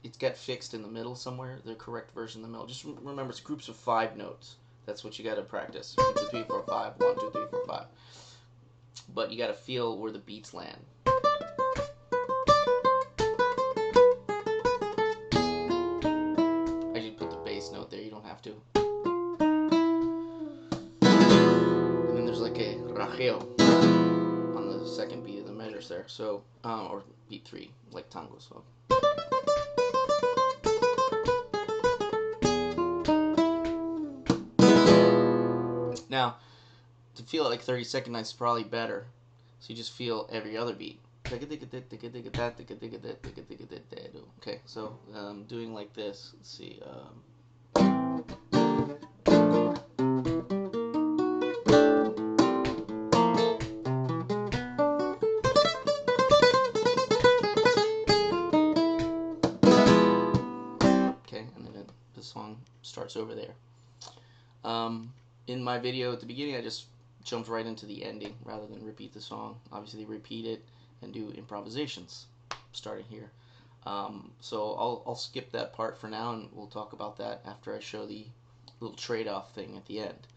It's got fixed in the middle somewhere, the correct version in the middle. Just remember, it's groups of 5 notes. That's what you got to practice. 1, 2, 3, 4, 5. 1, 2, 3, 4, 5. But you got to feel where the beats land. I should put the bass note there. You don't have to. And then there's like a rajeo on the second beat of the measures there. So, or beat 3, like tango. So. Now, to feel it like 32nd nights is probably better. So you just feel every other beat. Okay, so doing like this. Let's see. Okay, and then the song starts over there. In my video at the beginning, I just jumped right into the ending rather than repeat the song. Obviously, they repeat it and do improvisations starting here. So I'll skip that part for now, and we'll talk about that after I show the little trade-off thing at the end.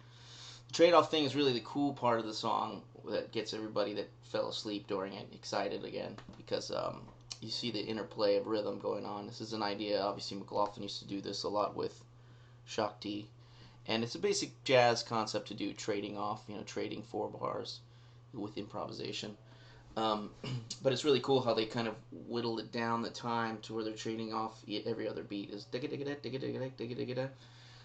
The trade-off thing is really the cool part of the song that gets everybody that fell asleep during it excited again, because you see the interplay of rhythm going on. This is an idea, obviously McLaughlin used to do this a lot with Shakti. And it's a basic jazz concept to do trading off, trading 4 bars with improvisation. But it's really cool how they kind of whittle it down the time to where they're trading off every other beat. Is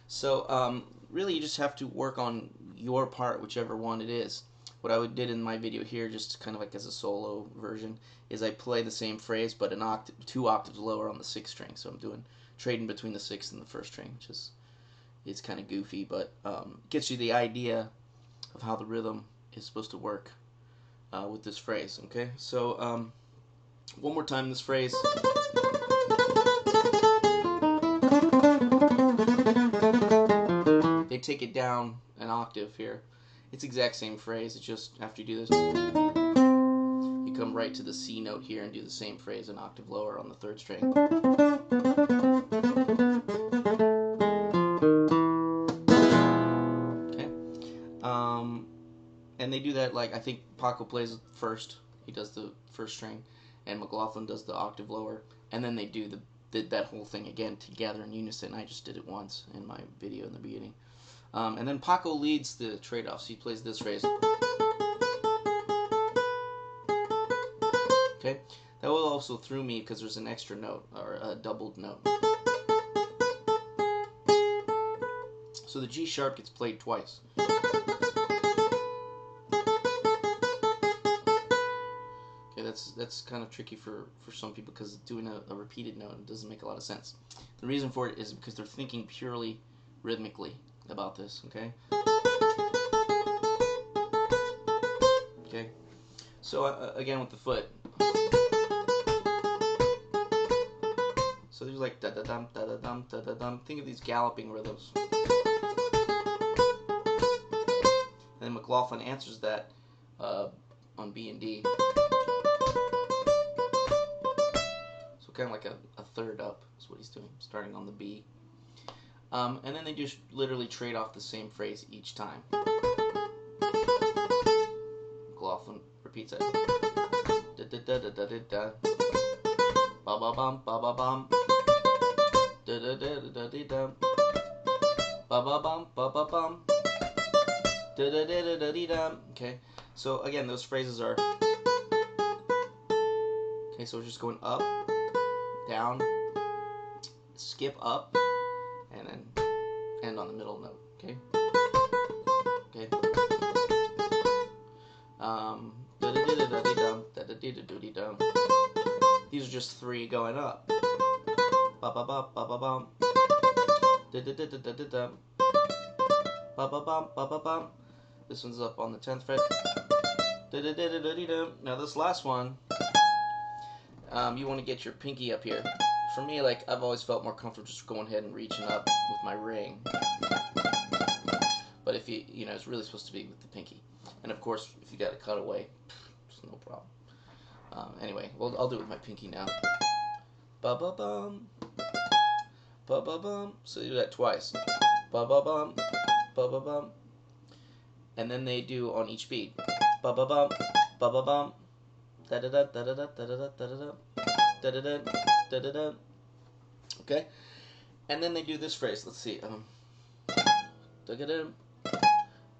so really you just have to work on your part, whichever one it is. What I did in my video here, just kind of like as a solo version, is I play the same phrase but an octave, 2 octaves lower on the 6th string. So I'm doing trading between the 6th and the 1st string, which is it's kind of goofy, but gets you the idea of how the rhythm is supposed to work with this phrase. Okay, so one more time this phrase. They take it down an octave here. It's the exact same phrase. It's just after you do this, you come right to the C note here and do the same phrase an octave lower on the 3rd string. And they do that, like, I think Paco plays first. He does the 1st string, and McLaughlin does the octave lower. And then they do that whole thing again together in unison. I just did it once in my video in the beginning. And then Paco leads the trade-offs. He plays this phrase. Okay? That will also throw me because there's an extra note, or a doubled note. So the G sharp gets played twice. That's kind of tricky for some people, because doing a repeated note doesn't make a lot of sense. The reason for it is because they're thinking purely rhythmically about this, okay? Okay, so again with the foot. So there's like da-da-dum, da-da-dum, da-da-dum. Think of these galloping rhythms. McLaughlin answers that on B and D. So kind of like a third up is what he's doing, starting on the B. And then they just literally trade off the same phrase each time. McLaughlin repeats it. Da da da da da da da. Ba ba bum ba ba bum. Da da da da da da. Ba ba bum ba ba bum. Da da da da da da. Okay. So again, those phrases are. Okay, so we're just going up, down, skip up, and then end on the middle note. Okay. Okay. These are just three going up. Ba ba ba ba ba bum. Da da da da da da da. Ba ba bum ba ba bum. This one's up on the 10th fret. Da da da da da da. Now this last one, you want to get your pinky up here. For me, like I've always felt more comfortable just going ahead and reaching up with my ring. But if you know, it's really supposed to be with the pinky. And of course, if you got a cutaway, it's no problem. Anyway, well, I'll do it with my pinky now. Ba ba bum, ba ba bum. So you do that twice. Ba ba bum, ba ba bum. And then they do on each beat. Ba ba bum, ba ba bum. Da da da da da da da da da da da da da da da. Okay, and then they do this phrase. Let's see. Da-ga-dum,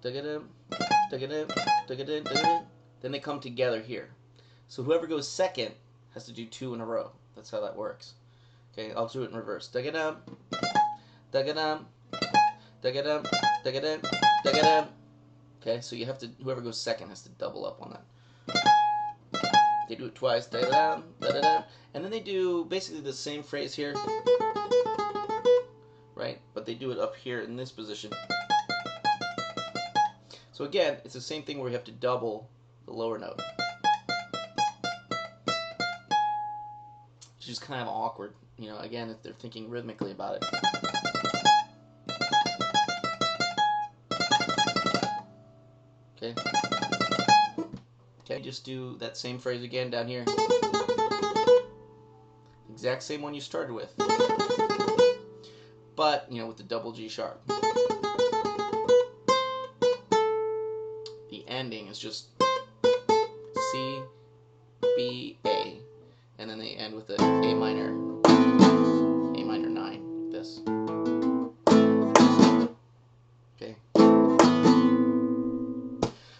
da-ga-dum, da-ga-dum, da-ga-dum, da-ga-dum. Then they come together here. So whoever goes second has to do two in a row. That's how that works. Okay, I'll do it in reverse. Da-ga-dum, da-ga-dum, da-ga-dum, da-ga-dum, da-ga-dum. Okay, so you have to, whoever goes second has to double up on that. They do it twice, da-da-dum, da-da-dum. And then they do basically the same phrase here, right? But they do it up here in this position. So again, it's the same thing where you have to double the lower note. Which is kind of awkward, you know, again, if they're thinking rhythmically about it. Okay. Okay, just do that same phrase again down here. Exact same one you started with. But, you know, with the double G sharp. The ending is just C, B, A. And then they end with a minor 9, like this. Okay.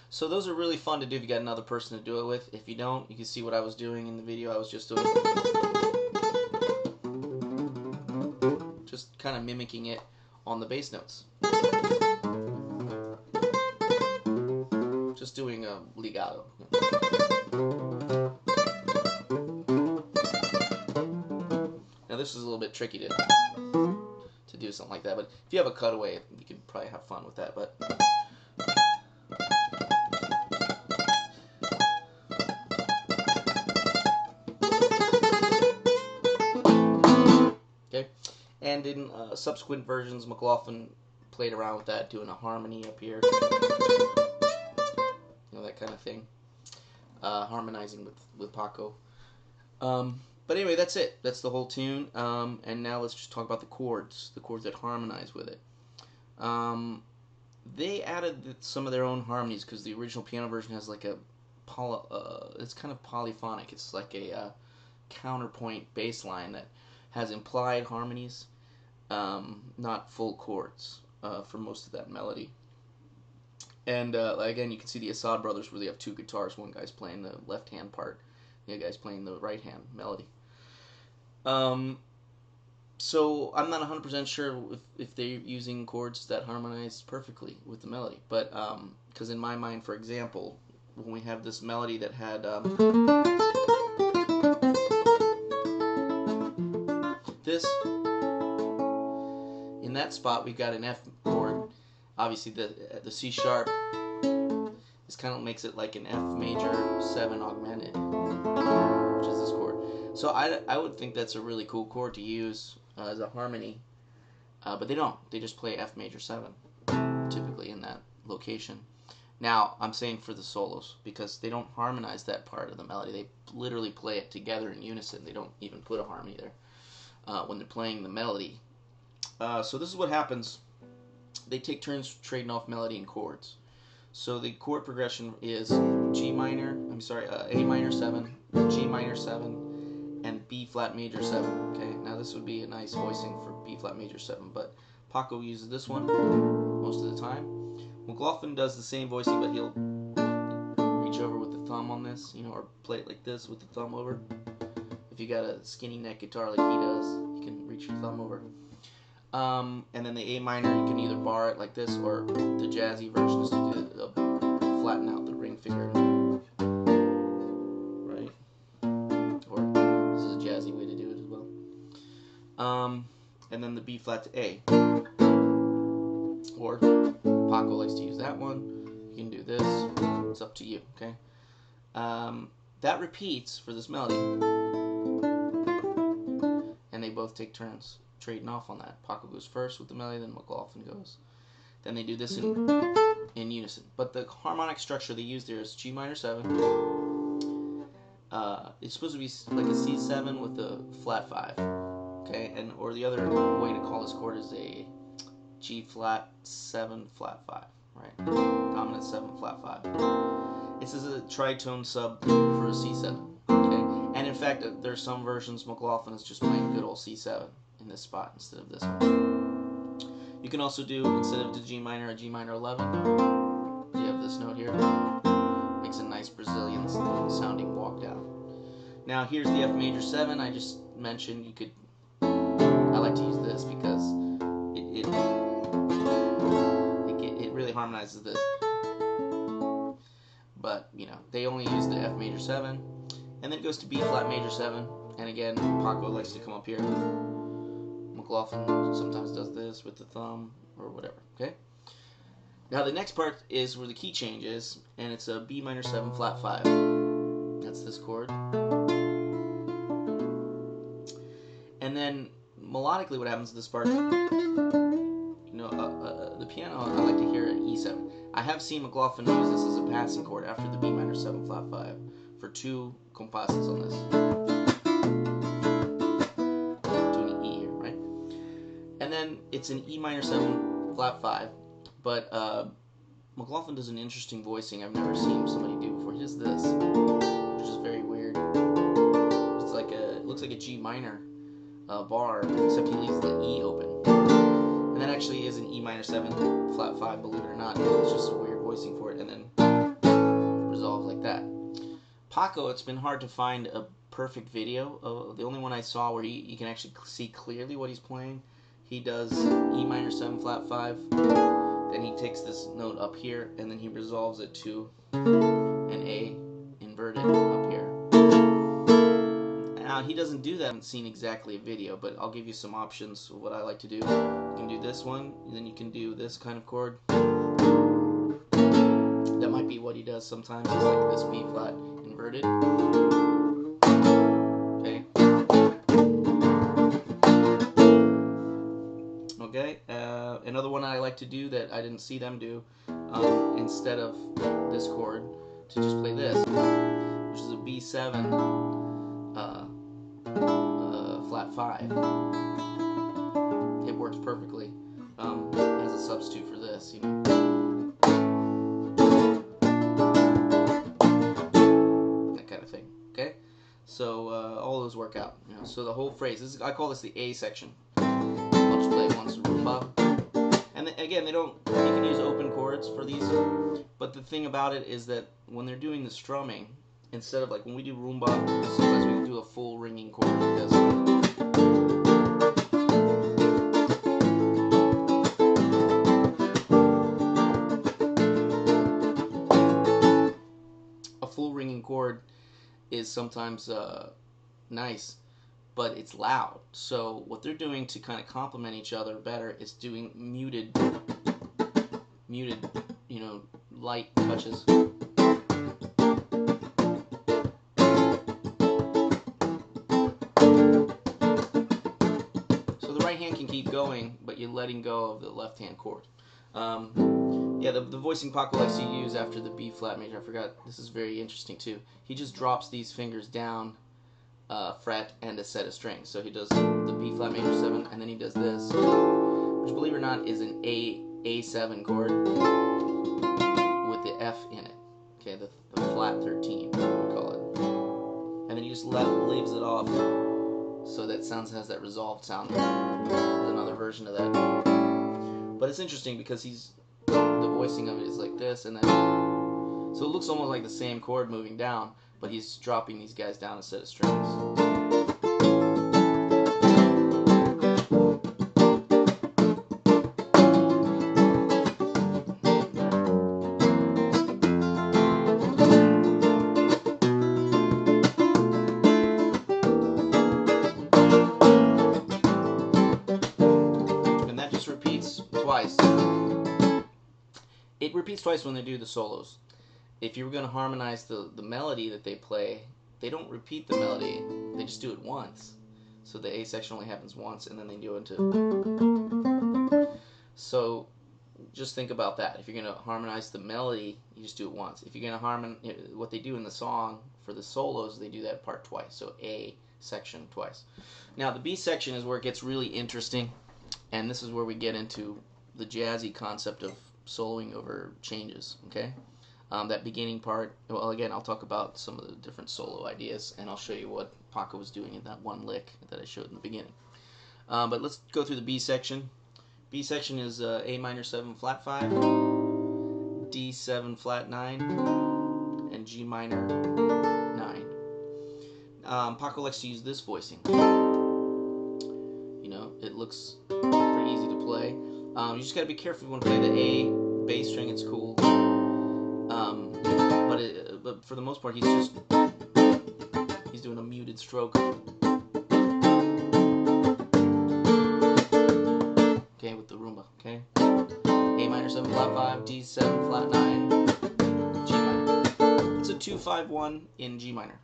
So those are really fun to do if you got another person to do it with. If you don't, you can see what I was doing in the video I was just doing. Just kind of mimicking it on the bass notes. Just doing a legato. Now this is a little bit tricky to do something like that, but if you have a cutaway, you can probably have fun with that. But okay, and in subsequent versions, McLaughlin played around with that, doing a harmony up here, you know, that kind of thing, harmonizing with Paco. But anyway, that's it. That's the whole tune. And now let's just talk about the chords that harmonize with it. They added some of their own harmonies because the original piano version has like it's kind of polyphonic. It's like a counterpoint bass line that has implied harmonies, not full chords for most of that melody. And again, you can see the Assad brothers where they have two guitars. One guy's playing the left hand part, the other guy's playing the right hand melody. So I'm not 100% sure if they're using chords that harmonize perfectly with the melody, but because in my mind, for example, when we have this melody that had this, in that spot we've got an F chord. Obviously the C sharp, this kind of makes it like an F major 7 augmented, which is this chord. So I would think that's a really cool chord to use as a harmony, but they don't. They just play F major 7, typically in that location. Now, I'm saying for the solos, because they don't harmonize that part of the melody. They literally play it together in unison. They don't even put a harmony there when they're playing the melody. So this is what happens. They take turns trading off melody and chords. So the chord progression is A minor 7, G minor 7, and B flat major 7. Okay, now this would be a nice voicing for B flat major 7, but Paco uses this one most of the time. McLaughlin does the same voicing, but he'll reach over with the thumb on this, or play it like this with the thumb over. If you got a skinny neck guitar like he does, you can reach your thumb over. And then the A minor, you can either bar it like this, or the jazzy version is to do flatten out the ring finger, right? Or this is a jazzy way to do it as well. And then the B flat to A, or Paco likes to use that one. You can do this. It's up to you. Okay. That repeats for this melody, and they both take turns trading off on that. Paco goes first with the melody, then McLaughlin goes. Then they do this in unison. But the harmonic structure they use there is G minor 7. It's supposed to be like a C7 with a flat 5. Okay, or the other way to call this chord is a G flat 7 flat 5. Right, dominant 7 flat 5. This is a tritone sub for a C7. Okay, and in fact, there are some versions McLaughlin is just playing good old C7 in this spot instead of this one. You can also do, instead of the G minor, a G minor 11. You have this note here. Makes a nice Brazilian sounding walk down. Now here's the F major 7 I just mentioned. You could, I like to use this because it really harmonizes this. But, they only use the F major 7. And then it goes to B flat major 7. And again, Paco likes to come up here. McLaughlin sometimes does this with the thumb or whatever, okay? Now the next part is where the key change is, and it's a B minor 7 flat 5. That's this chord. And then melodically what happens to this part, the piano, I like to hear an E7. I have seen McLaughlin use this as a passing chord after the B minor 7 flat 5 for 2 composites on this. And then it's an E minor 7 flat 5, but McLaughlin does an interesting voicing I've never seen somebody do before. He does this, which is very weird. It looks like a G minor bar, except he leaves the E open. And that actually is an E minor 7 flat 5, believe it or not. It's just a weird voicing for it, and then resolves like that. Paco, it's been hard to find a perfect video. The only one I saw where you can actually see clearly what he's playing. He does E minor 7 flat 5, then he takes this note up here, and then he resolves it to an A inverted up here. Now he doesn't do that. I haven't seen exactly a video, but I'll give you some options of what I like to do. You can do this one, and then you can do this kind of chord. That might be what he does sometimes. It's like this B flat inverted. Okay, another one I like to do that I didn't see them do, instead of this chord, to just play this, which is a B7 flat 5. It works perfectly as a substitute for this, that kind of thing. Okay, so all those work out. So the whole phrase, I call this the A section. Play once rumba, and again, you can use open chords for these, but the thing about it is that when they're doing the strumming, instead of like when we do rumba, sometimes we can do a full ringing chord like this. A full ringing chord is sometimes nice, but it's loud. So what they're doing to kind of complement each other better is doing muted, light touches. So the right hand can keep going, but you're letting go of the left hand chord. Yeah, the voicing Paco likes to use after the B flat major, I forgot, this is very interesting too. He just drops these fingers down fret and a set of strings. So he does the B flat major 7, and then he does this, which, believe it or not, is an A7 chord with the F in it. Okay, the flat 13, we call it. And then he just leaves it off so that sounds has that resolved sound. There's another version of that. But it's interesting because the voicing of it is like this, and then so it looks almost like the same chord moving down, but he's dropping these guys down a set of strings. And that just repeats twice. It repeats twice when they do the solos. If you were going to harmonize the melody that they play, they don't repeat the melody, they just do it once. So the A section only happens once, and then they go into... So just think about that. If you're going to harmonize the melody, you just do it once. If you're going to harmonize, what they do in the song for the solos, they do that part twice. So A section twice. Now the B section is where it gets really interesting, and this is where we get into the jazzy concept of soloing over changes, okay? That beginning part, well, again, I'll talk about some of the different solo ideas, and I'll show you what Paco was doing in that one lick that I showed in the beginning. But let's go through the B section. B section is A minor 7 flat 5, D7 flat 9, and G minor 9. Paco likes to use this voicing. You know, it looks pretty easy to play. You just got to be careful if you want to play the A bass string, it's cool. But for the most part, he's doing a muted stroke. Okay, with the rumba. Okay, A minor 7 flat 5, D7 flat 9, G minor. It's a 2-5-1 in G minor.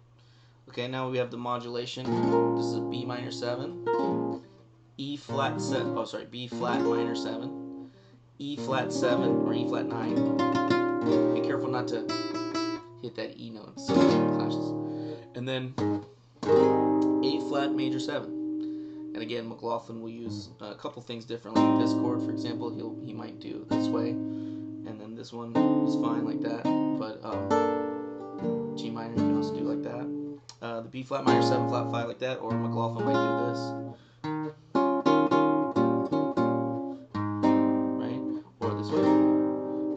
Okay, now we have the modulation. This is a B minor 7, E flat 7. Oh, sorry, B flat minor 7, E flat 7 or E flat 9. Be careful not to hit that E note, so it clashes. And then A flat major 7. And again, McLaughlin will use a couple things differently. This chord, for example, he might do this way, and then this one is fine like that. But G minor you can also do like that. The B flat minor 7 flat 5 like that, or McLaughlin might do this. Right? Or this way.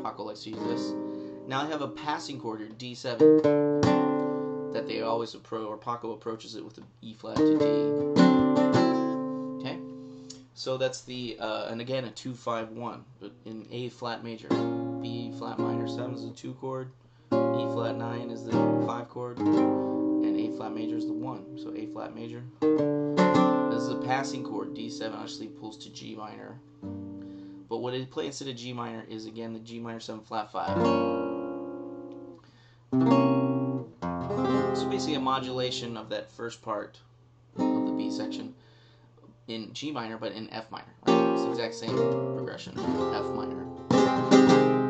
Paco likes to use this. Now I have a passing chord here, D7, that they always approach, or Paco approaches it with an E flat to D. Okay? So that's the, and again, a 2-5-1, but in A flat major. B flat minor 7 is the 2 chord, E flat 9 is the 5 chord, and A flat major is the 1. So A flat major. This is a passing chord, D7 actually pulls to G minor. But what it plays instead of G minor is, again, the G minor 7 flat 5. So basically a modulation of that first part of the B section in G minor, but in F minor. Right? It's the exact same progression, F minor.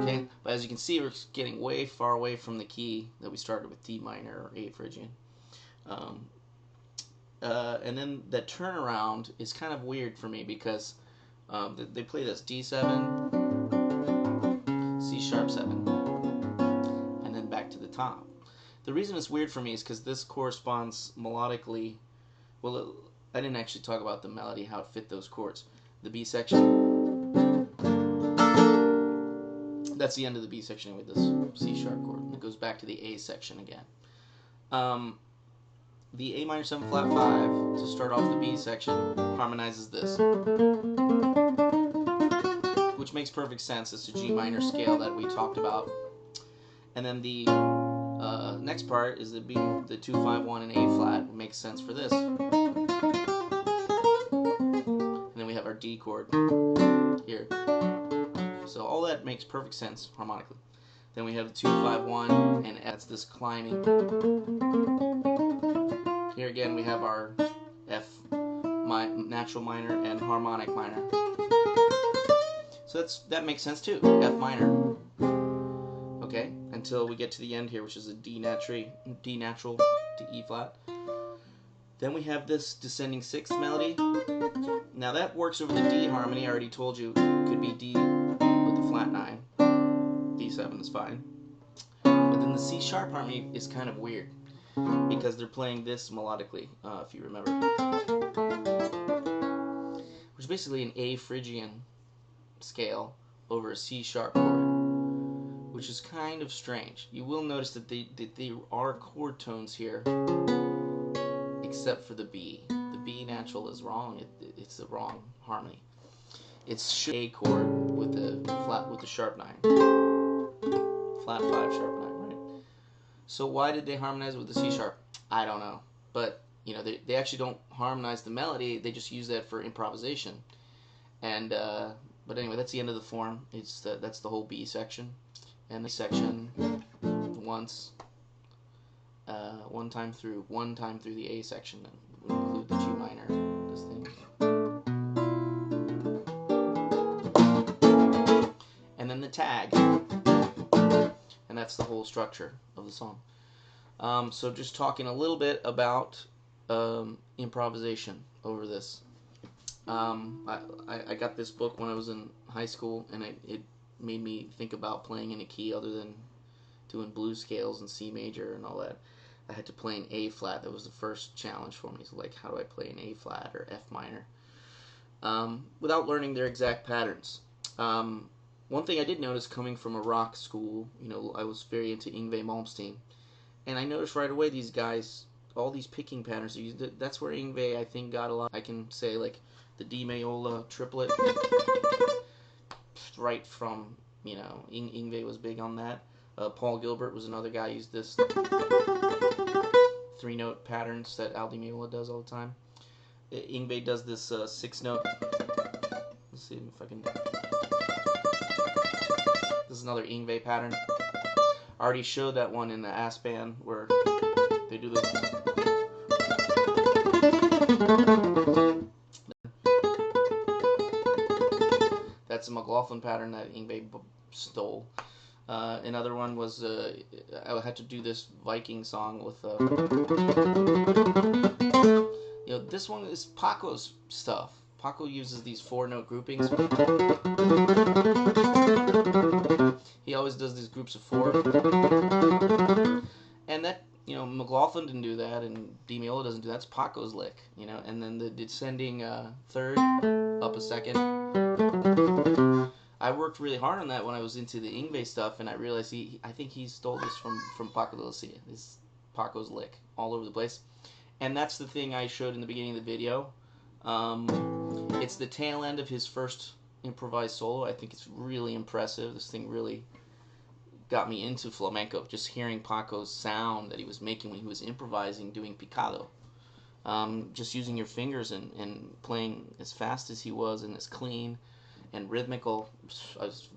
Okay, but as you can see, we're getting way far away from the key that we started with, D minor or A Phrygian. And then that turnaround is kind of weird for me because they play this D7, C sharp 7, and then back to the top. The reason it's weird for me is because this corresponds melodically. Well, I didn't actually talk about the melody, how it fit those chords. The B section, that's the end of the B section with this C sharp chord, and it goes back to the A section again. The A minor 7 flat 5 to start off the B section harmonizes this, which makes perfect sense. It's a G minor scale that we talked about. And then the next part is the 2-5-1 and A flat. It makes sense for this. And then we have our D chord here. So all that makes perfect sense harmonically. Then we have the 2-5-1, and that's this climbing. Here again we have our F natural minor and harmonic minor. So that makes sense too. F minor. Okay, until we get to the end here, which is a D natural to E flat. Then we have this descending sixth melody. Now that works over the D harmony. I already told you it could be D with the flat 9. D7 is fine. But then the C sharp harmony is kind of weird because they're playing this melodically, if you remember. Which is basically an A Phrygian scale over a C sharp chord, which is kind of strange. You will notice that there are chord tones here, except for the B. The B natural is wrong. It's the wrong harmony. It's A chord with the flat with the sharp 9, flat 5 sharp 9, right? So why did they harmonize with the C sharp? I don't know, but you know they actually don't harmonize the melody. They just use that for improvisation. And but anyway, that's the end of the form. That's the whole B section, and the section once. One time through the A section, and we'll include the G minor, this thing. And then the tag. And that's the whole structure of the song. So just talking a little bit about improvisation over this. I got this book when I was in high school, and it made me think about playing in a key other than doing blues scales and C major and all that. I had to play an A flat. That was the first challenge for me. So like, how do I play an A flat or F minor without learning their exact patterns? One thing I did notice coming from a rock school, you know, I was very into Yngwie, Malmsteen, and I noticed right away these guys, all these picking patterns. That's where Yngwie, I think, got a lot. I can say like the D Mayola Triplet Right from, you know, Yngwie was big on that. Paul Gilbert was another guy who used this 3-note patterns that D Mayola does all the time. Yngwie does this 6-note. Let's see if I can. This is another Yngwie pattern. I already showed that one in the ass band where they do this. That's a McLaughlin pattern that Yngwie stole. Another one was I had to do this Viking song with you know, this one is Paco's stuff. Paco uses these 4-note groupings. He always does these groups of 4, and that, you know, McLaughlin didn't do that, and D Mayola doesn't do that. That's Paco's lick, you know. And then the descending third up a second. I worked really hard on that when I was into the Yngwie stuff, and I realized I think he stole this from Paco de Lucia. This Paco's lick all over the place, and that's the thing I showed in the beginning of the video. It's the tail end of his first improvised solo. I think it's really impressive. This thing really got me into flamenco, just hearing Paco's sound that he was making when he was improvising, doing picado. Just using your fingers and playing as fast as he was and as clean and rhythmical,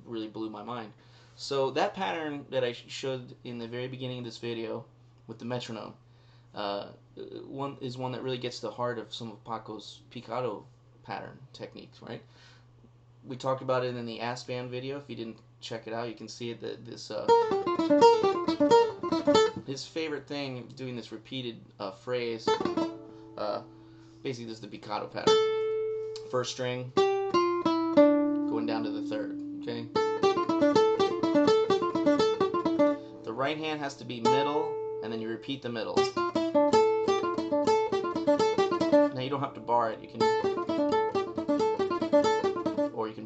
really blew my mind. So that pattern that I showed in the very beginning of this video with the metronome, one that really gets to the heart of some of Paco's picado pattern techniques, right? We talked about it in the ass band video. If you didn't check it out, you can see it. His favorite thing doing this repeated phrase, basically this is the picado pattern. First string, going down to the third, okay? The right hand has to be middle, and then you repeat the middle. Now you don't have to bar it, you can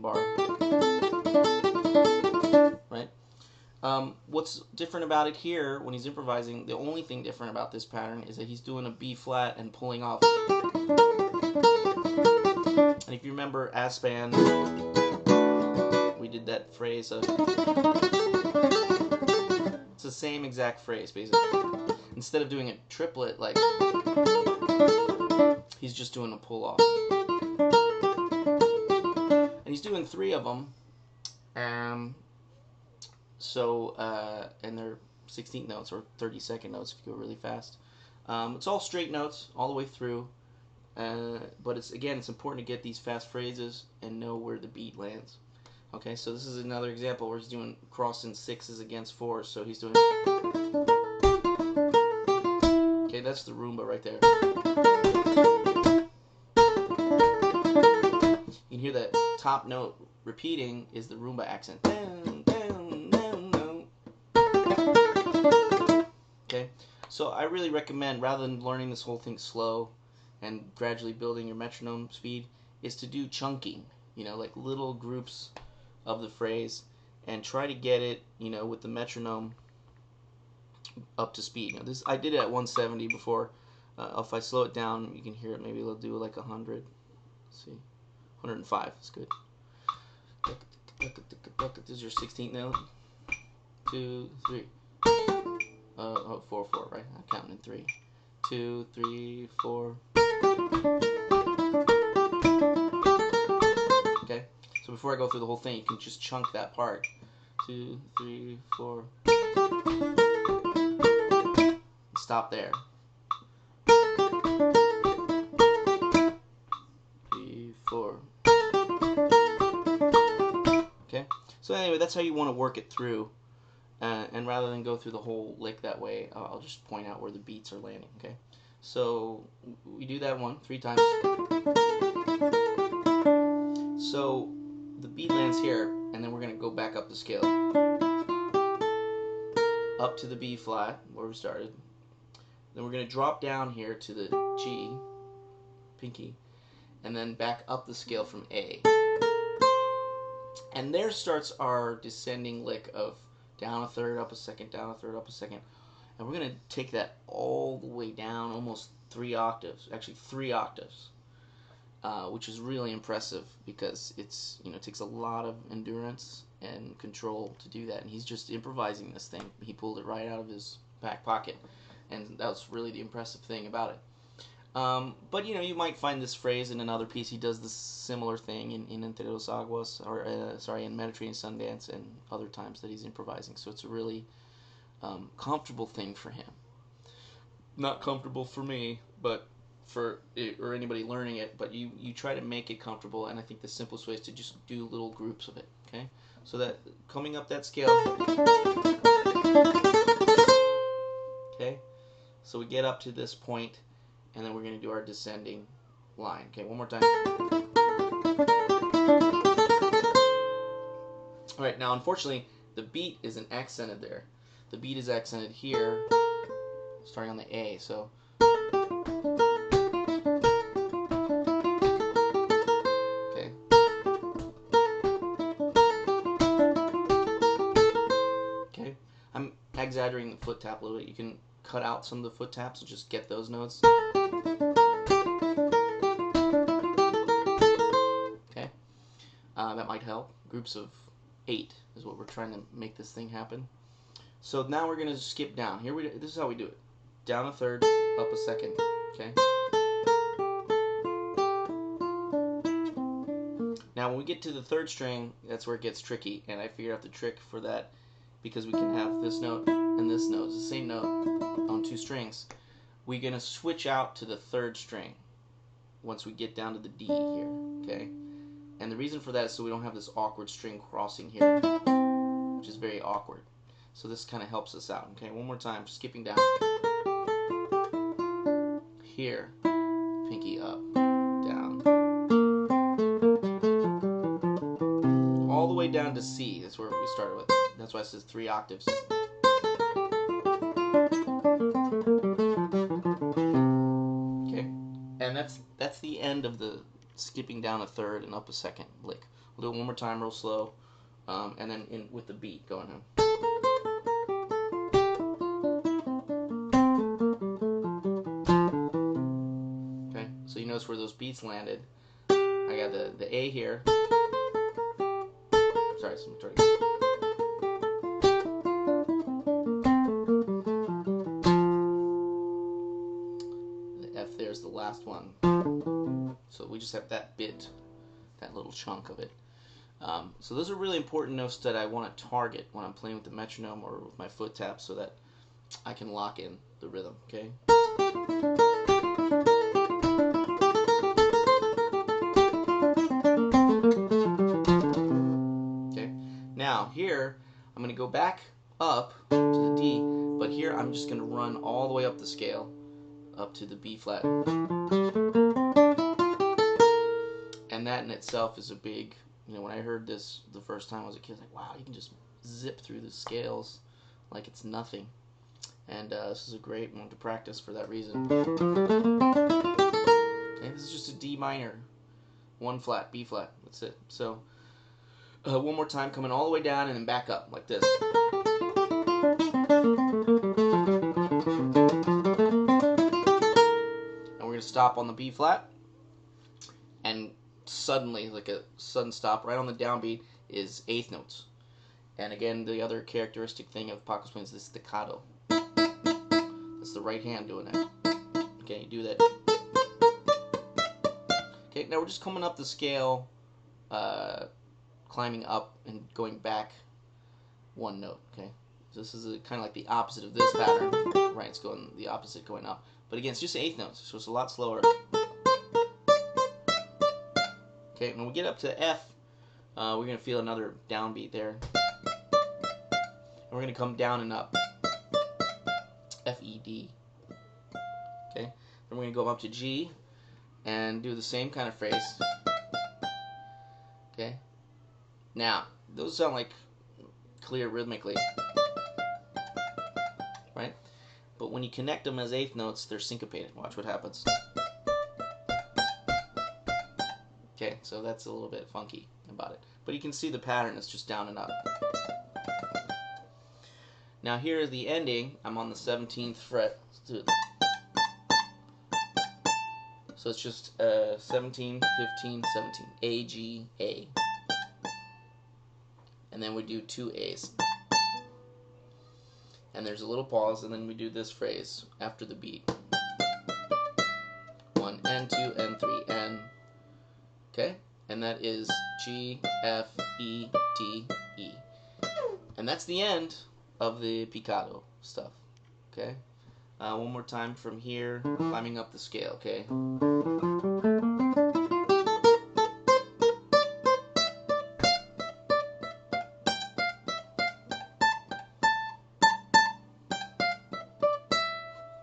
bar, right? What's different about it here when he's improvising, the only thing different about this pattern is that he's doing a B flat and pulling off. And if you remember ass band, we did that phrase of, it's the same exact phrase basically. Instead of doing a triplet, like, he's just doing a pull off. And he's doing 3 of them. And they're 16th notes or 32nd notes if you go really fast. It's all straight notes all the way through. But it's important to get these fast phrases and know where the beat lands. Okay, so this is another example where he's doing crossing 6s against 4s. So he's doing. Okay, that's the rumba right there. You can hear that top note repeating is the rumba accent. Down, down, down, down. Okay, so I really recommend, rather than learning this whole thing slow and gradually building your metronome speed, is to do chunking, like little groups of the phrase, and try to get it, with the metronome up to speed. This I did it at 170 before. If I slow it down, you can hear it. Maybe it'll do like 100. Let's see, 105 is good. This is your 16th note. 2, 3. 4, 4, right? I'm counting in 3. 2, 3, 4. Okay. So before I go through the whole thing, you can just chunk that part. 2, 3, 4. Stop there. 3, 4. Okay. So anyway, that's how you want to work it through. And rather than go through the whole lick that way, I'll just point out where the beats are landing. Okay. So we do that 3 times. So the beat lands here, and then we're going to go back up the scale. Up to the B flat, where we started. Then we're going to drop down here to the G, pinky, and then back up the scale from A. And there starts our descending lick of down a third, up a second, down a third, up a second. And we're going to take that all the way down, almost 3 octaves, actually 3 octaves, which is really impressive because it's, it takes a lot of endurance and control to do that. And he's just improvising this thing. He pulled it right out of his back pocket. And that's really the impressive thing about it. But you might find this phrase in another piece. He does this similar thing in Entre los Aguas, or in Mediterranean Sundance, and other times that he's improvising. So it's a really comfortable thing for him. Not comfortable for me, but for anybody learning it. But you try to make it comfortable, and I think the simplest way is to just do little groups of it. Okay, so that coming up that scale. Okay, so we get up to this point. And then we're going to do our descending line. Okay, one more time. All right, now unfortunately, the beat isn't accented there. The beat is accented here, starting on the A. So. Okay. Okay, I'm exaggerating the foot tap a little bit. You can cut out some of the foot taps and just get those notes. Okay, that might help. Groups of 8 is what we're trying to make this thing happen. So now we're going to skip down. This is how we do it. Down a third, up a second. Okay. Now when we get to the 3rd string, that's where it gets tricky, and I figured out the trick for that because we can have this note and this note. It's the same note on 2 strings. We're going to switch out to the 3rd string once we get down to the D here, okay? And the reason for that is so we don't have this awkward string crossing here, which is very awkward. So this kind of helps us out, okay? One more time, skipping down. Here, pinky up, down. All the way down to C, that's where we started with. That's why it says 3 octaves. And that's the end of the skipping down a third and up a second lick. We'll do it one more time real slow, and then with the beat going on. Okay, so you notice where those beats landed. I got the A here. Sorry, so I'm trying to. There's the last one. So we just have that bit, that little chunk of it. So those are really important notes that I want to target when I'm playing with the metronome or with my foot tap so that I can lock in the rhythm, okay? here, I'm going to go back up to the D, but here I'm just going to run all the way up the scale, up to the B flat. And that in itself is a big, when I heard this the first time I was a kid, I was like, wow, you can just zip through the scales like it's nothing. And this is a great one to practice for that reason. Okay, this is just a D minor, 1 flat, B flat, that's it. So one more time, coming all the way down and then back up like this. And we're going to stop on the B flat, and suddenly, like a sudden stop right on the downbeat, is eighth notes. And again, the other characteristic thing of Paco's playing is this staccato. That's the right hand doing that. Okay, you do that. Okay, now we're just coming up the scale, climbing up and going back 1 note. Okay, so this is kind of like the opposite of this pattern, right? It's going the opposite, going up. But again, it's just eighth notes, so it's a lot slower. Okay, when we get up to F, we're going to feel another downbeat there. And we're going to come down and up. F, E, D. Okay, then we're going to go up to G and do the same kind of phrase. Okay, now, those sound like clear rhythmically, right? But when you connect them as eighth notes, they're syncopated. Watch what happens. Okay, so that's a little bit funky about it. But you can see the pattern is just down and up. Now here is the ending. I'm on the 17th fret. Let's do it. So it's just 17, 15, 17. A, G, A. And then we do 2 A's. And there's a little pause, and then we do this phrase after the beat. 1, and 2, and 3, and... Okay? And that is G, F, E, D, E. And that's the end of the Picado stuff. Okay? One more time from here, climbing up the scale, okay?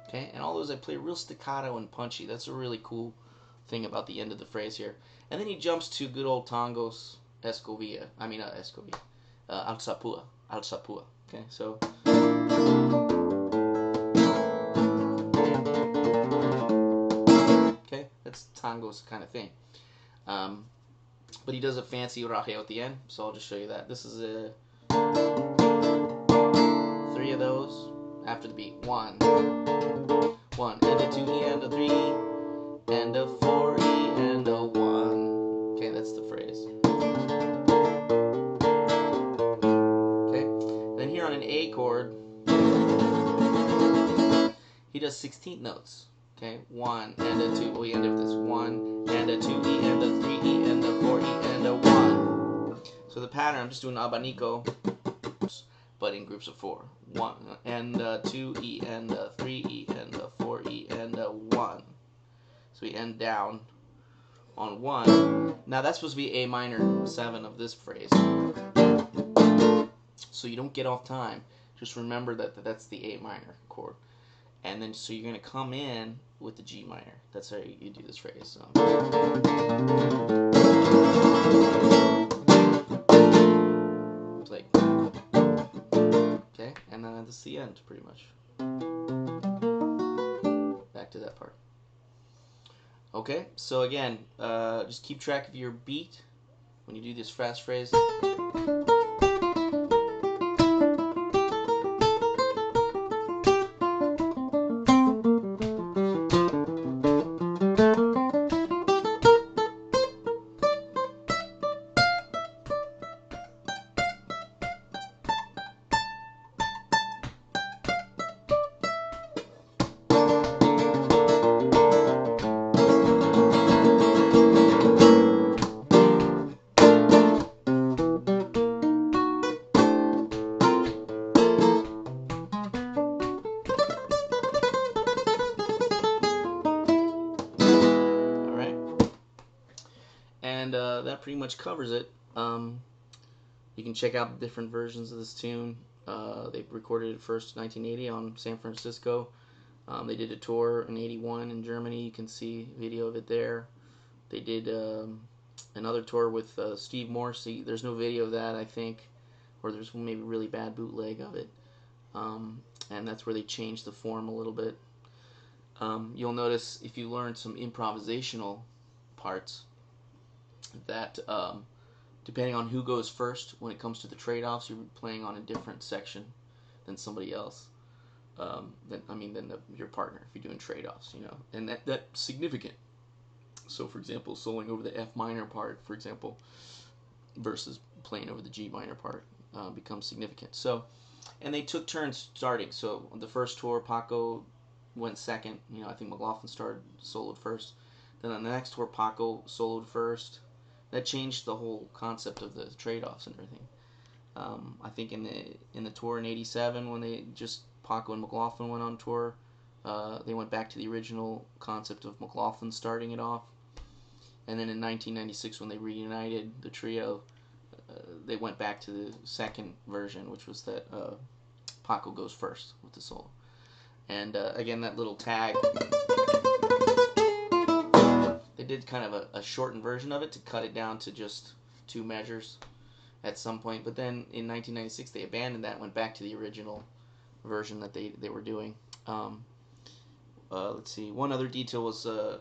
Okay, and all those I play real staccato and punchy. That's a really cool thing about the end of the phrase here. And then he jumps to good old tangos, Escovilla. I mean, Escovilla. Alzapua. Alzapua. Okay, so... Okay, that's tangos kind of thing. But he does a fancy rajeo at the end, so I'll just show you that. This is a... 3 of those after the beat. 1, 1, and a 2E, and a 3, and a 4E, and a 1. Okay, that's the phrase. Okay, then here on an A chord, he does 16th notes. Okay, 1 and a 2. We end up with this 1 and a 2E, and a 3E, and a 4E, and a 1. So the pattern, I'm just doing abanico, but in groups of 4. 1 and a 2E, and a 3E, and a 4E, and a 1. So we end down on 1. Now that's supposed to be A minor 7 of this phrase. So you don't get off time. Just remember that that's the A minor chord. And then so you're going to come in with the G minor. That's how you do this phrase. So. It's like, okay, and then that's the end pretty much. Back to that part. Okay, so again, just keep track of your beat when you do this fast phrase. And that pretty much covers it. You can check out the different versions of this tune. They recorded it first in 1980 on San Francisco. They did a tour in 81 in Germany. You can see a video of it there. They did another tour with Steve Morse. There's no video of that, I think, or there's maybe a really bad bootleg of it. And that's where they changed the form a little bit. You'll notice if you learn some improvisational parts that depending on who goes first when it comes to the trade-offs, you're playing on a different section than somebody else. Than your partner if you're doing trade-offs, and that's significant. So, for example, soloing over the F minor part, for example, versus playing over the G minor part becomes significant. So, and they took turns starting. So, on the first tour, Paco went second. I think McLaughlin soloed first. Then on the next tour, Paco soloed first. That changed the whole concept of the trade-offs and everything. I think in the tour in '87 when they just Paco and McLaughlin went on tour, they went back to the original concept of McLaughlin starting it off. And then in 1996 when they reunited the trio, they went back to the second version, which was that Paco goes first with the solo. And again, that little tag, they did kind of a shortened version of it to cut it down to just 2 measures at some point. But then in 1996 they abandoned that and went back to the original version that they were doing. Let's see. One other detail was there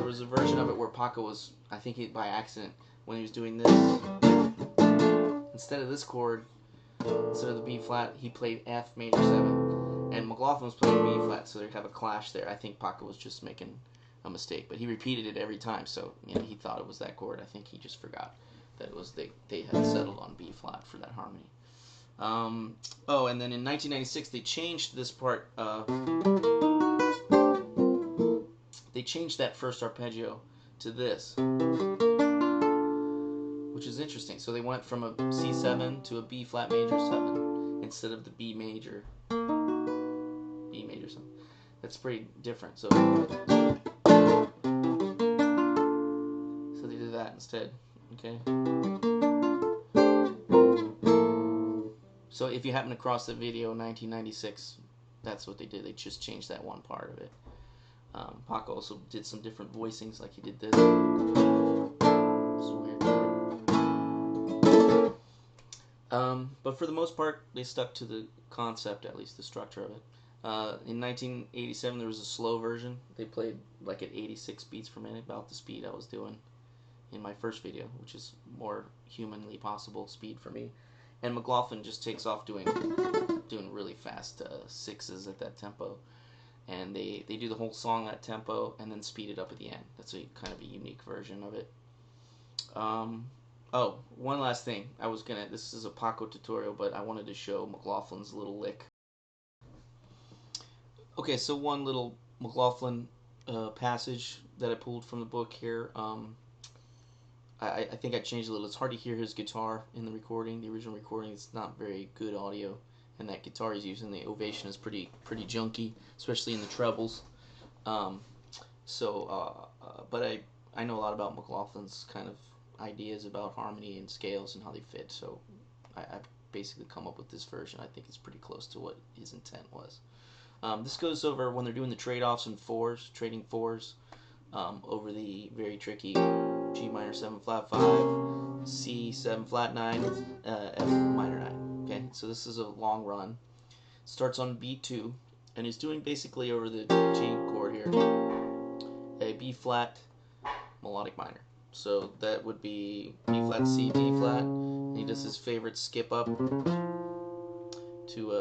was a version of it where Paco was, I think by accident, when he was doing this, instead of this chord, instead of the B flat, he played F major 7, and McLaughlin was playing B flat, so they'd have a clash there. I think Paco was just making a mistake, but he repeated it every time, so he thought it was that chord. I think he just forgot that it was they had settled on B flat for that harmony. And then in 1996 they changed this part. They changed that first arpeggio to this, which is interesting. So they went from a C7 to a B flat major 7 instead of the B major 7. That's pretty different. So they did that instead. Okay. So if you happen to cross the video in 1996, that's what they did. They just changed that one part of it. Paco also did some different voicings, like he did this. It's weird. But for the most part, they stuck to the concept, at least the structure of it. In 1987, there was a slow version. They played like at 86 beats per minute, about the speed I was doing in my first video, which is more humanly possible speed for me. And McLaughlin just takes off doing really fast sixes at that tempo. And they do the whole song at tempo and then speed it up at the end. That's a kind of a unique version of it. One last thing. This is a Paco tutorial, but I wanted to show McLaughlin's little lick. Okay, so one little McLaughlin passage that I pulled from the book here. I think I changed a little. It's hard to hear his guitar in the recording. The original recording, it's not very good audio. And that guitar he's using, the Ovation, is pretty junky, especially in the trebles. But I know a lot about McLaughlin's kind of ideas about harmony and scales and how they fit. So I've basically come up with this version. I think it's pretty close to what his intent was. This goes over when they're doing the trade-offs and trading fours, over the very tricky G minor 7 flat 5, C 7 flat 9, F minor 9. Okay, so this is a long run. Starts on B2, and he's doing basically over the G chord here a B flat melodic minor. So that would be B flat C, B flat, and he does his favorite skip up to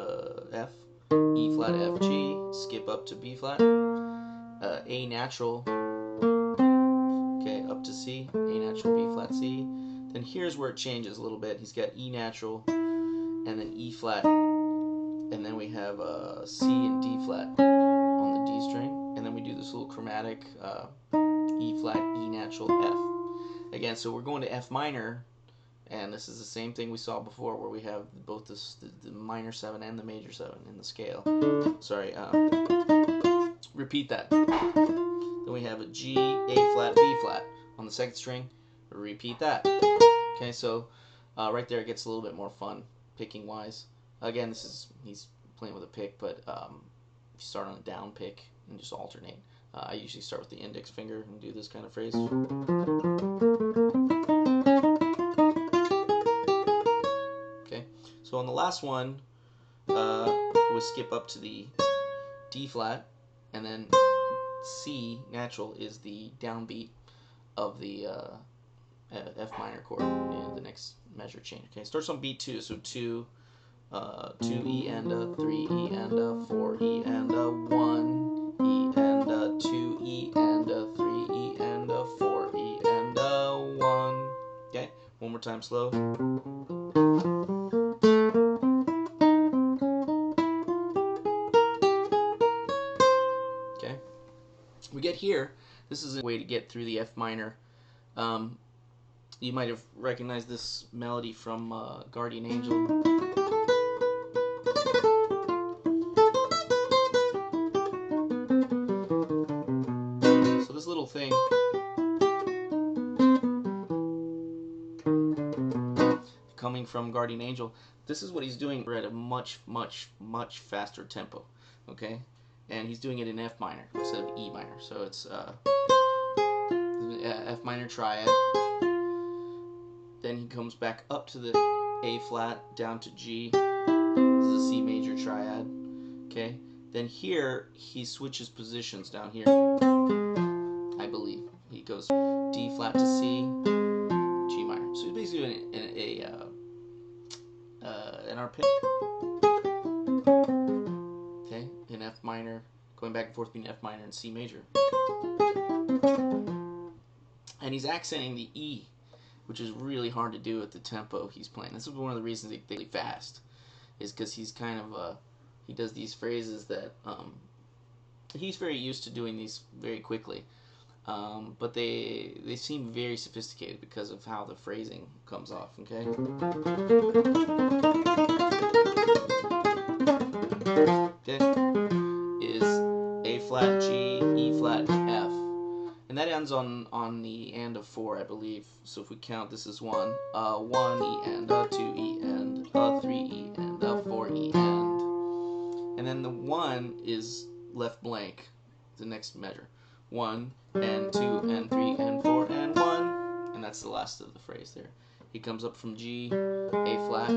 F, E flat F G, skip up to B flat, A natural, okay, up to C, A natural, B flat C. Then here's where it changes a little bit. He's got E natural, and then E flat, and then we have C and D flat on the D string, and then we do this little chromatic E flat, E natural, F. Again, so we're going to F minor, and this is the same thing we saw before, where we have both the minor 7 and the major 7 in the scale. Sorry, repeat that. Then we have a G, A flat, B flat on the second string. Repeat that. Okay, so Right there it gets a little bit more fun, picking wise. Again, he's playing with a pick, but if you start on a down pick and just alternate. I usually start with the index finger and do this kind of phrase. Okay, so on the last one, we'll skip up to the D flat, and then C natural is the downbeat of the F minor chord in the next measure change. Okay, it starts on beat 2, so 2, 2E and a 3E and a 4E and a 1E and a 2E and a 3E and a 4E and a 1. Okay, one more time slow. Okay, we get here. This is a way to get through the F minor. You might have recognized this melody from Guardian Angel. So this little thing coming from Guardian Angel, this is what he's doing at a much, much, much faster tempo. Okay, and he's doing it in F minor instead of E minor. So it's F minor triad. Then he comes back up to the A flat, down to G. This is a C major triad. Okay. Then here he switches positions down here. I believe he goes D flat to C, G minor. So he's basically doing an arpeggio. Okay, in F minor, going back and forth between F minor and C major. And he's accenting the E, which is really hard to do at the tempo he's playing. This is one of the reasons they play fast, is because he's kind of he does these phrases that he's very used to doing these very quickly, but they seem very sophisticated because of how the phrasing comes off. Okay. Okay. Is A flat G, E flat F. And that ends on the and of 4, I believe. So if we count, this is 1, 1E and a 2E and a 3E and a 4E and then the 1 is left blank, the next measure. 1 and 2 and 3 and 4 and 1, and that's the last of the phrase there. He comes up from G, A flat,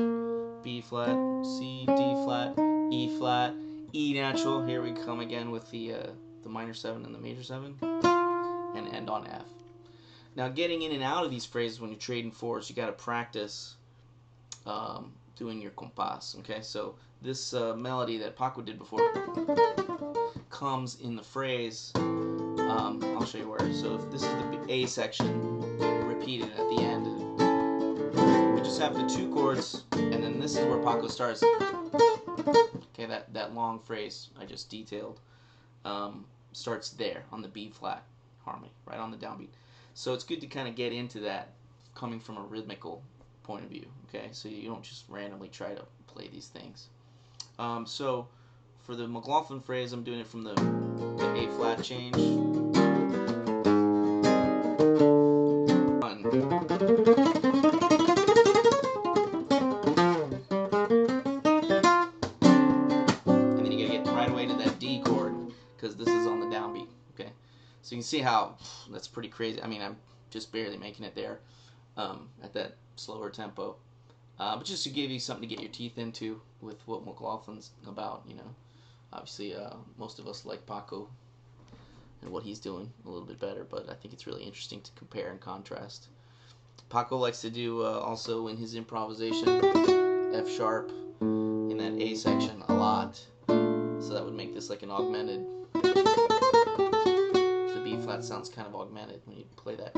B flat, C, D flat, E flat, E natural. Here we come again with the minor 7 and the major 7. And end on F. Now, getting in and out of these phrases when you're trading fours, you got to practice doing your compás. Okay, so this melody that Paco did before comes in the phrase. I'll show you where. So if this is the A section, repeated at the end. We just have the 2 chords, and then this is where Paco starts. Okay, that long phrase I just detailed starts there on the B flat harmony, right on the downbeat. So it's good to kind of get into that coming from a rhythmical point of view, okay? So you don't just randomly try to play these things. So for the McLaughlin phrase, I'm doing it from the A flat change. 1. And then you gotta get right away to that D chord because this is on the downbeat, okay? So you can see how that's pretty crazy. I mean, I'm just barely making it there at that slower tempo. But just to give you something to get your teeth into with what McLaughlin's about, you know. Obviously, most of us like Paco and what he's doing a little bit better, but I think it's really interesting to compare and contrast. Paco likes to do also in his improvisation F sharp in that A section a lot. So that would make this like an augmented. The B flat sounds kind of augmented when you play that.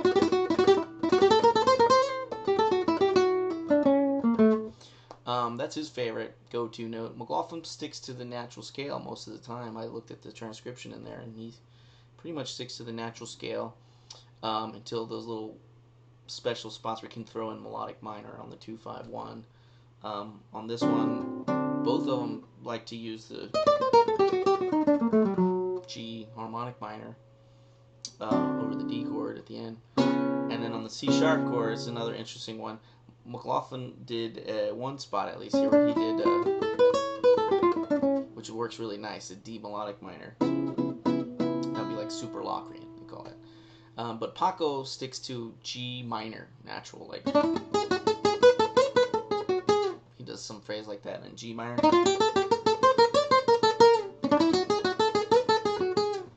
That's his favorite go-to note. McLaughlin sticks to the natural scale most of the time. I looked at the transcription in there, and he pretty much sticks to the natural scale until those little special spots where you can throw in melodic minor on the 2-5-1. On this one, both of them like to use the G harmonic minor over the D chord at the end. And then on the C sharp chord, it's another interesting one. McLaughlin did one spot at least here where he did, which works really nice, a D melodic minor. That'd be like super Locrian, they call it. But Paco sticks to G minor, natural, like he does some phrase like that in G minor,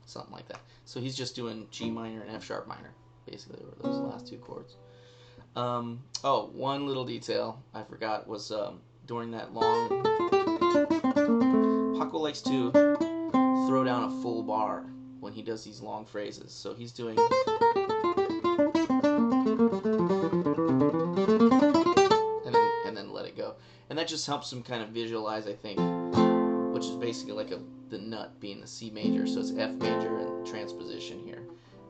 something like that. So he's just doing G minor and F sharp minor, basically, were those last two chords. Oh, one little detail I forgot was during that long, Paco likes to throw down a full bar when he does these long phrases. So he's doing, and then let it go. And that just helps him kind of visualize, I think, which is basically like the nut being the C major. So it's F major and transposition here.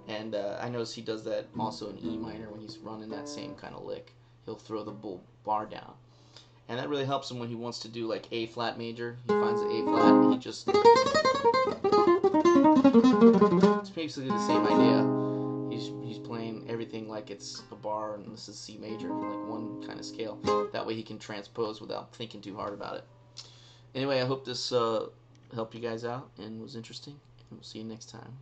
And I notice he does that also in E minor when he's running that same kind of lick. He'll throw the bar down. And that really helps him when he wants to do like A flat major. He finds the A flat and he just... It's basically the same idea. He's playing everything like it's a bar and this is C major, like one kind of scale. That way he can transpose without thinking too hard about it. Anyway, I hope this helped you guys out and was interesting. And we'll see you next time.